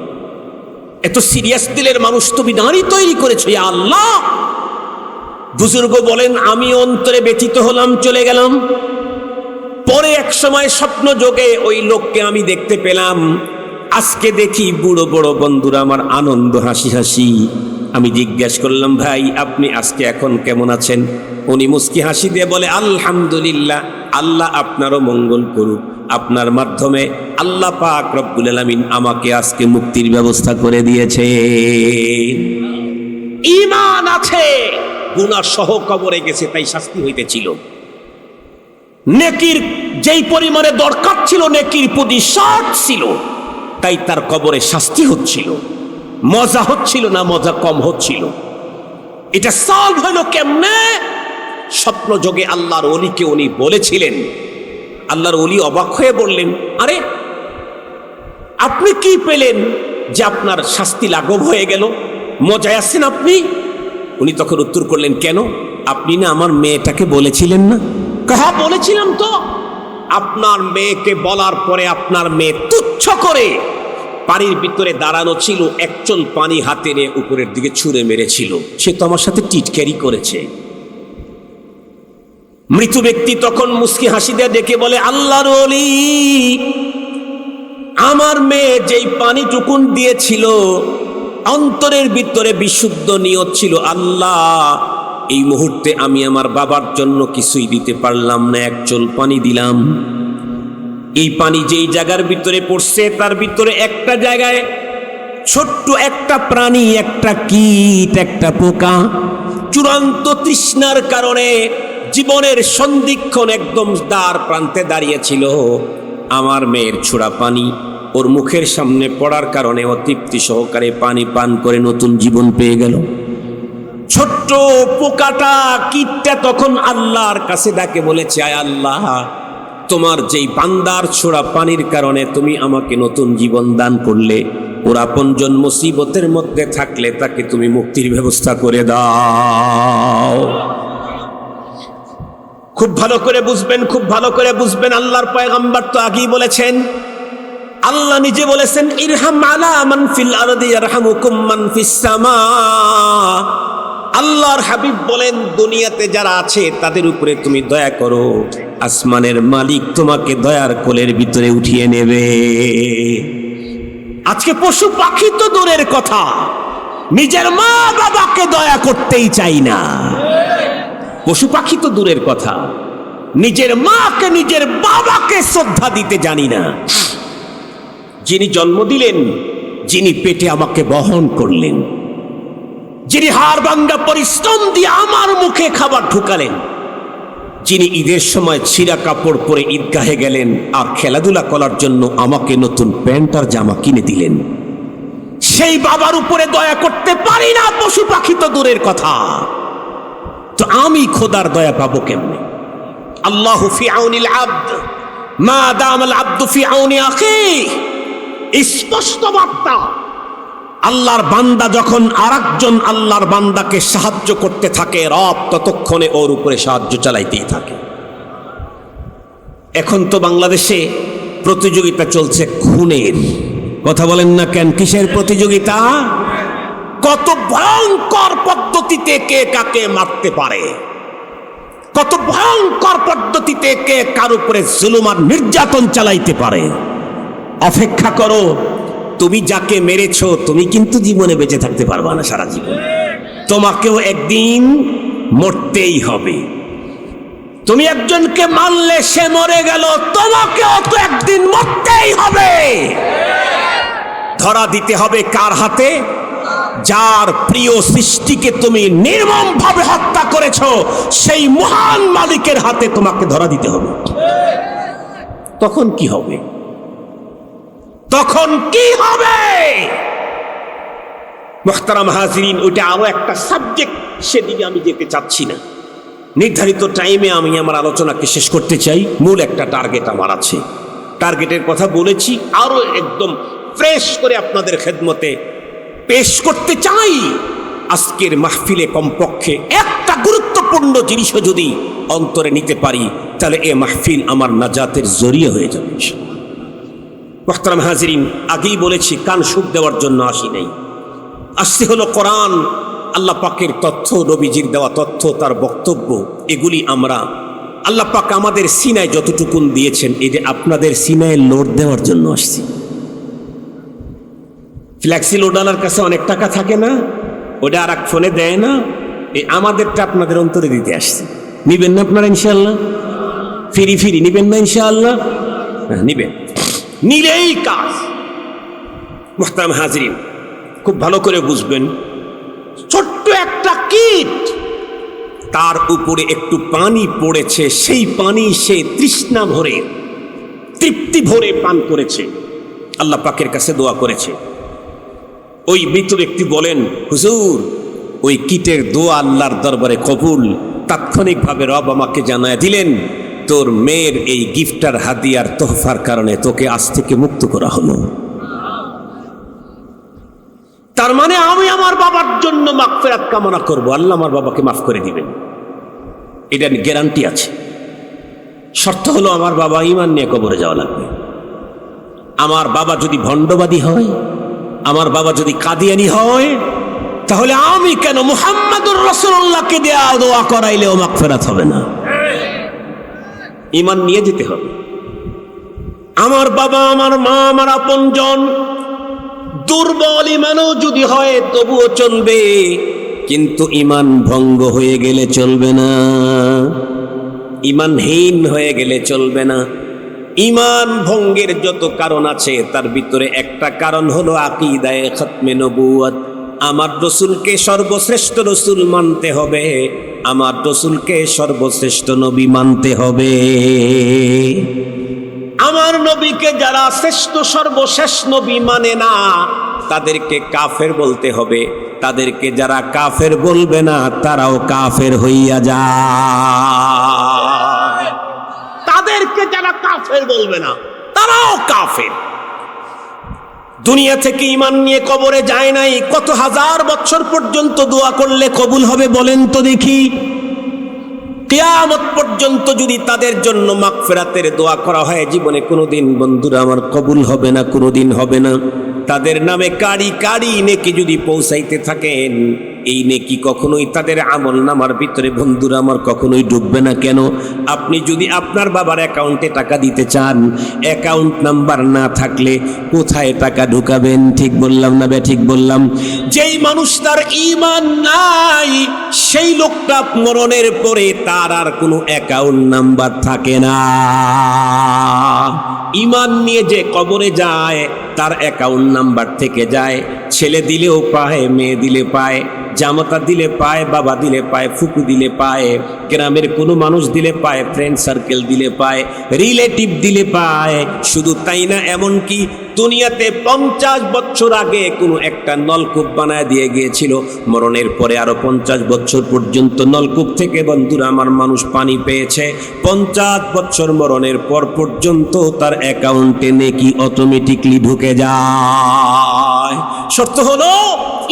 এত সিরিয়াস দিলের মানুষ তুমি নারী তৈরি করেছো, ইয়া আল্লাহ। বুজুর্গ বলেন, আমি অন্তরে ব্যথিত হলাম, চলে গেলাম। পরে এক সময় স্বপ্ন যোগে ওই লোককে আমি দেখতে পেলাম। আজকে দেখি বুড়ো বড় বন্ধুরা আমার আনন্দ হাসি হাসি। আমি জিজ্ঞেস করলাম, ভাই আপনি আজকে এখন কেমন আছেন? উনি মুস্কি হাসি দিয়ে বলে, আলহামদুলিল্লাহ, আল্লাহ আপনারও মঙ্গল করুক, আপনার মাধ্যমে আল্লাহ পাক রব্বুল আলামিন আমাকে আজকে মুক্তির ব্যবস্থা করে দিয়েছে। ঈমান আছে, গুনাহ সহ কবরে গেছে, তাই শাস্তি হইতেছিল। নেকির যেই পরিমাণে দরকার ছিল, নেকির প্রতি শর্ট ছিল, তাই তার কবরে শাস্তি হচ্ছিল। মজা হচ্ছিল না, মজা কম হচ্ছিল। এটা সলভ হলো কেমনে? স্বপ্ন যোগে আল্লাহর ওলিকে উনি বলেছিলেন। আল্লাহর ওলি অবাক হয়ে বললেন, আরে আপনি কি পেলেন যে আপনার শাস্তি লাঘব হয়ে গেল? মজায় আছেন আপনি? উনি তখন উত্তর করলেন, কেন? আপনি না আমার মেয়েটাকে বলেছিলেন না? হ্যাঁ বলেছিলাম তো। আপনার মেয়েকে বলার পরে আপনার মেয়ে তুচ্ছ করে পানির ভিতরে দাঁড়ানো ছিল, একচল পানি হাতে নিয়ে উপরের দিকে ছুঁড়ে মেরেছিল। সে তো আমার সাথে টিটকারি করেছে। মৃত ব্যক্তি তখন মুস্কি হাসি দিয়ে ডেকে বলে, আল্লাহর ওলি, আমার মেয়ে যেই পানিটুকুন দিয়েছিল, অন্তরের ভিতরে বিশুদ্ধ নিয়ত ছিল, আল্লাহ এই মুহূর্তে আমি আমার বাবার জন্য কিছুই দিতে পারলাম না, একচল পানি দিলাম। এই পানি যেই জায়গার ভিতরে পড়ছে, তার ভিতরে একটা জায়গায় ছোট্ট একটা প্রাণী, একটা কীট, একটা পোকা চূড়ান্ত তৃষ্ণার কারণে জীবনের সন্ধিক্ষণ একদম দ্বার প্রান্তে দাঁড়িয়েছিল। আমার মেয়ের ছোড়া পানি ওর মুখের সামনে পড়ার কারণে ও তৃপ্তি সহকারে পানি পান করে নতুন জীবন পেয়ে গেল। ছোট্ট পোকাটা, কীটটা তখন আল্লাহর কাছে ডাকে বলেছে, আয় আল্লাহ, তোমার যেই বান্দার ছোড়া পানির কারণে তুমি আমাকে নতুন জীবন দান করলে, ওর আপনজন মুসিবতের মধ্যে থাকলে তাকে তুমি মুক্তির ব্যবস্থা করে দাও। খুব ভালো করে বুঝবেন, খুব ভালো করে বুঝবেন। আল্লাহর পয়গম্বর তো আগেই বলেছেন, আল্লাহ নিজে বলেছেন, ইরহাম আলা মান ফিল আরদি ইয়ারহামুকুম মান ফিস সামা। আল্লাহর হাবিব বলেন, দুনিয়াতে যারা আছে তাদের উপরে তুমি দয়া করো, আসমানের মালিক তোমাকে দয়ার কোলের ভিতরে উঠিয়ে নেবে। আজকে পশু পাখি তো দূরের কথা, নিজের মা বাবাকে দয়া করতেই চাই না। পশু পাখি তো দূরের কথা, নিজের মাকে নিজের বাবাকে শ্রদ্ধা দিতে জানি না। যিনি জন্ম দিলেন, যিনি পেটে আমাকে বহন করলেন, যিনি হাড় ভাঙ্গা পরিশ্রম দিয়ে আমার মুখে খাবার ঢুকালেন, যিনি ঈদের সময় ছিঁড়া কাপড় পরে ঈদগাহে গেলেন আর খেলাধুলা করার জন্য আমাকে নতুন প্যান্ট আর জামা কিনে দিলেন, সেই বাবার উপরে দয়া করতে পারি না, পশু পাখি তো দূরের কথা। তো আমি খোদার দয়া পাবো কেমনে? আল্লাহু ফি আউনিল আবদ মা দামাল আবদু ফি আউনি আখি। স্পষ্ট বার্তা, আল্লাহর বান্দা যখন আরেকজন আল্লাহর বান্দাকে সাহায্য করতে থাকে, রব ততক্ষণে ওর উপরে সাহায্য চালাইতেই থাকে। এখন তো বাংলাদেশে প্রতিযোগিতা চলছে খুনের। কথা বলেন না কেন? কিসের প্রতিযোগিতা? কত ভয়ঙ্কর পদ্ধতিতে কে কাকে মারতে পারে, কত ভয়ঙ্কর পদ্ধতিতে কে কার উপরে জুলুম আর নির্যাতন চালাইতে পারে। অপেক্ষা করো, তুমি যাকে মেরেছো তুমি কিন্তু জীবনে বেঁচে থাকতে পারবা না সারা জীবন, তোমাকেও একদিন মরতেই হবে। তুমি একজনকে মারলে সে মরে গেল, তোমাকেও তো একদিন মরতেই হবে। ধরা দিতে হবে কার হাতে? যার প্রিয় সৃষ্টিকে তুমি নির্মম ভাবে হত্যা করেছো, সেই মহান মালিকের হাতে তোমাকে ধরা দিতে হবে। তখন কি হবে? তখন কি হবে? মুহতারাম হাজিরিন, ওইটা আরো একটা সাবজেক্ট, সেদিকে আমি যেতে চাচ্ছি না। নির্ধারিত টাইমে আমি আমার আলোচনাকে শেষ করতে চাই। মূল একটা টার্গেট আমার আছে, টার্গেটের কথা বলেছি, আরো একদম ফ্রেশ করে আপনাদের খেদমতে পেশ করতে চাই। আজকের মাহফিলে কমপক্ষে একটা গুরুত্বপূর্ণ জিনিসও যদি অন্তরে নিতে পারি, তাহলে এ মাহফিল আমার নাজাতের জরিয়া হয়ে যাবে। মুহতারাম হাজিরিন, আগেই বলেছি কান সুখ দেওয়ার জন্য আসি নাই, আসছে হলো কোরআন, আল্লাহ পাকের তথ্য, নবীজির দেওয়া তথ্য, তার বক্তব্য। এগুলি আমরা আল্লাহ পাক আমাদের সিনায় যতটুকুন দিয়েছেন, এই যে আপনাদের সিনায় লোড দেওয়ার জন্য আসছি। ফ্ল্যাক্সি লোডালার কাছে অনেক টাকা থাকে না, ওটা আর এক ফোনে দেয় না, এই আমাদেরটা আপনাদের অন্তরে দিতে আসছে। নিবেন না আপনারা ইনশাআল্লাহ? ফিরি ফিরি নিবেন না ইনশাআল্লাহ? নিবেন, নিলেই কাজ। মুহতারাম হাজিরিন, খুব ভালো করে বুঝবেন, ছোট্ট একটা কীট, তার উপরে একটু পানি পড়েছে, সেই পানি সে তৃষ্ণা ভরে, তৃপ্তি ভরে পান করেছে, আল্লাহ পাকের কাছে দোয়া করেছে। ওই মৃত ব্যক্তি বলেন, হুজুর, ওই কীটের দোয়া আল্লাহর দরবারে কবুল। তাৎক্ষণিকভাবে রব আমাকে জানায় দিলেন, তোর মেয়ের এই গিফটার হাদিয়ার তোহফার কারণে তোকে আজ থেকে মুক্ত করা হলো। তার মানে আমি আমার বাবার জন্য মাগফিরাত কামনা করব, আল্লাহ আমার বাবাকে মাফ করে দিবেন, এটা গ্যারান্টি আছে। শর্ত হলো আমার বাবা ঈমান নিয়ে কবরে যাওয়া লাগবে। আমার বাবা যদি ভণ্ডবাদী হয়, আমার বাবা যদি কাদিয়ানি হয়, তাহলে আমি কেন মুহাম্মাদুর রাসূলুল্লাহকে দেয়া দোয়া করাইলেও মাগফিরাত হবে না। ঈমান নিয়ে যেতে হবে। আমার বাবা, আমার মা, আমার আপনজন দুর্বল ঈমানও যদি হয় তবুও চলবে, কিন্তু ঈমান ভঙ্গ হয়ে গেলে চলবে না, ঈমানহীন হয়ে গেলে চলবে না। ঈমান ভঙ্গের যত কারণ আছে, তার ভিতরে একটা কারণ হলো আকীদায়ে খতমে নবুয়ত। আমার রসুলকে সর্বশ্রেষ্ঠ রসুল মানতে হবে, আমার রসুলকে সর্বশ্রেষ্ঠ নবী মানতে হবে। আমার নবীকে যারা শ্রেষ্ঠ সর্বশেষ নবী মানে না, তাদেরকে কাফের বলতে হবে। তাদেরকে যারা কাফের বলবে না, তারাও কাফের হইয়া যায়। তাদেরকে যারা কাফের বলবে না, তারাও কাফের। দুনিয়া থেকে ঈমান নিয়ে কবরে যায় নাই, কত হাজার বছর পর্যন্ত দোয়া করলে কবুল হবে বলেন তো দেখি? কিয়ামত পর্যন্ত যদি তাদের জন্য মাগফিরাতের দোয়া করা হয়, জীবনে কোনোদিন বন্ধুরা আমার কবুল হবে না, কোনোদিন হবে না। তাদের নামে কারি কারি নেকি যদি পৌঁছাইতে থাকেন, এই নেকি কখনোই তাদের আমল নামার ভিতরে বন্ধুরা আমার কখনোই ঢুকবে না। কেন? আপনি যদি আপনার বাবার অ্যাকাউন্টে টাকা দিতে চান, অ্যাকাউন্ট নাম্বার না থাকলে কোথায় টাকা ঢুকাবেন? ঠিক বললাম না ঠিক বললাম? যেই মানুষ তার ঈমান নাই, সেই লোকটা মরণের পরে তার আর কোনো অ্যাকাউন্ট নাম্বার থাকে না। ঈমান নিয়ে যে কবরে যায় তার অ্যাকাউন্ট নাম্বার থেকে যায়। ছেলে দিলেও পায়, মেয়ে দিলে পায়, জামাতা দিলে পায়, বাবা দিলে পায়, ফুপু দিলে পায়, গ্রামের কোনো মানুষ দিলে পায়, ফ্রেন্ড সার্কেল দিলে পায়, রিলেটিভ দিলে পায়। শুধু তাই না, এমনকি দুনিয়াতে 50 বছর আগে কোনো একটা নলকূপ বানায় দিয়ে গিয়েছিল, মরণের পরে আরো 50 বছর পর্যন্ত নলকূপ থেকে বন্ধুরা আমার মানুষ পানি পেয়েছে। 50 বছর মরণের পর পর্যন্ত তার অ্যাকাউন্টে নেকি অটোমেটিকলি ঢুকে যায়। শর্ত হলো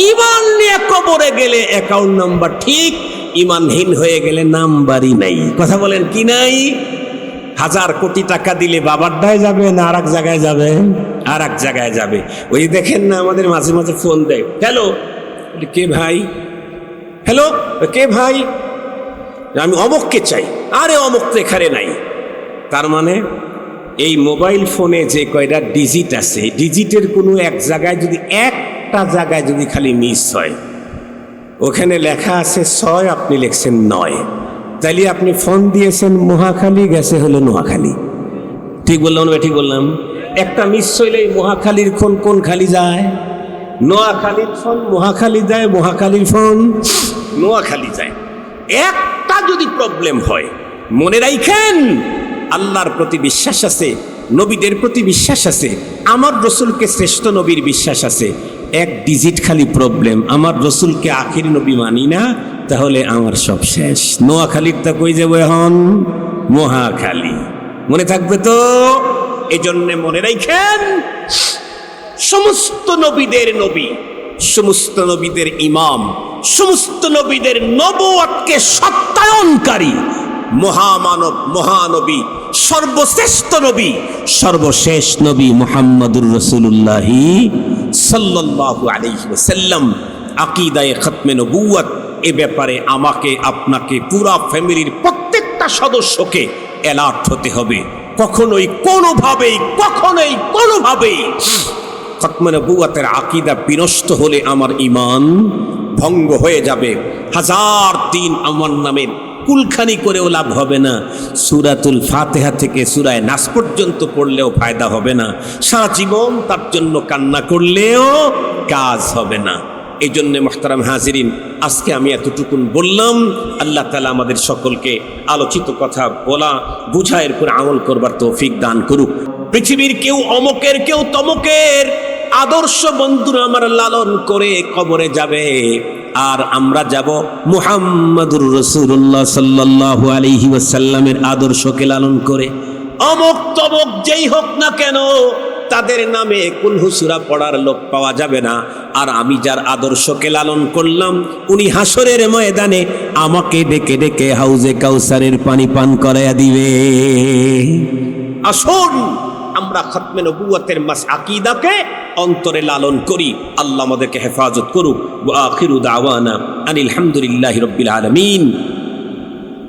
ঈমান নিয়ে কবরে গেলে অ্যাকাউন্ট নাম্বার ঠিক, ঈমানহীন হয়ে গেলে নাম্বারই নাই। কথা বলেন কি নাই? 1000 কোটি টাকা দিলে বাবারটায় যাবে না আর এক জায়গায় যাবে? আর এক জায়গায় যাবে। ওই দেখেন না, আমাদের মাঝে মাঝে ফোন দেয়, হ্যালো কে ভাই, হ্যালো কে ভাই, আমি অমুককে চাই। আরে অমুক তো এখানে নাই। তার মানে এই মোবাইল ফোনে যে কয়টা ডিজিট আছে, ডিজিটের কোনো এক জায়গায় যদি একটা জায়গায় যদি খালি মিস হয়, ওখানে লেখা আছে 6, আপনি লিখছেন 9, তাইলে আপনি ফোন দিয়েছেন মহাখালী, গেছে হলো নোয়াখালী। ঠিক বললাম না ঠিক বললাম? একটা মিস হইলে মহাখালীর ফোন কোন খালি যায়? নোয়াখালীর ফোন মহাখালী যায়, মহাখালীর ফোন নোয়াখালী যায়। একটা যদি প্রবলেম হয়, মনে রাখেন আল্লাহর প্রতি বিশ্বাস আছে, নবীদের প্রতি বিশ্বাস আছে, আমার রসুলকে শ্রেষ্ঠ নবীর বিশ্বাস আছে, এক ডিজিট খালি প্রবলেম, আমার রসুলকে আখির নবী মানি না, তাহলে আমার সব শেষ। নোয়াখালীর তা কই যাবো এখন? মহাখালী। মনে থাকবে তো? এই জন্যে মনে রাখেন, সমস্ত নবীদের নবী, সমস্ত নবীদের ইমাম, সমস্ত নবীদের নবুয়তকে সত্যায়নকারী মহামানব, মহানবী, সর্বশ্রেষ্ঠ নবী, সর্বশেষ নবী মুহাম্মদুর রাসূলুল্লাহ সাল্লাল্লাহু আলাইহি ওয়াসাল্লাম। আকীদায়ে খতমে নবুয়ত, এ ব্যাপারে আমাকে, আপনাকে, পুরা ফ্যামিলির প্রত্যেকটা সদস্যকে অ্যালার্ট হতে হবে। কখনোই কোনোভাবেই খতমে নবুয়তের আকীদা বিনষ্ট হলে আমার ঈমান ভঙ্গ হয়ে যাবে। 1000 দিন আমার নামের কুলখানি করেও লাভ হবে না। সূরাতুল ফাতিহা থেকে সূরায়ে নাস পর্যন্ত পড়লেও ফায়দা হবে না। সারা জীবন তার জন্য কান্না করলেও কাজ হবে না। এই জন্য মুহতারাম হাজিরিন, আজকে আমি এতটুকুন বললাম। আল্লাহ তাআলা আমাদের সকলকে আলোচিত কথা বলা, বুঝা, এরপর আমল করবার তৌফিক দান করুক। পৃথিবীর কেউ অমকের, কেউ তমকের আদর্শ বন্ধুরা আমার লালন করে কবরে যাবে, আর আমরা যাব মুহাম্মাদুর রাসূলুল্লাহ সাল্লাল্লাহু আলাইহি ওয়াসাল্লামের আদর্শকে লালন করে। অমক তমক যেই হোক না কেন, তাদের নামে কুলহু সূরা পড়ার লোক পাওয়া যাবে না। আর আমি যার আদর্শকে লালন করলাম, উনি হাসরের ময়দানে আমাকে ডেকে ডেকে হাউজে কাউসারের পানি পান করাইয়া দিবে। আসুন আমরা খতমে নবুয়তের মাস আকীদাকে অন্তরে লালন করি। আল্লাহ আমাদেরকে হেফাজত করুক। ওয়া আখিরু দাওয়ানা আনিল হামদুলিল্লাহি রাব্বিল আলামিন।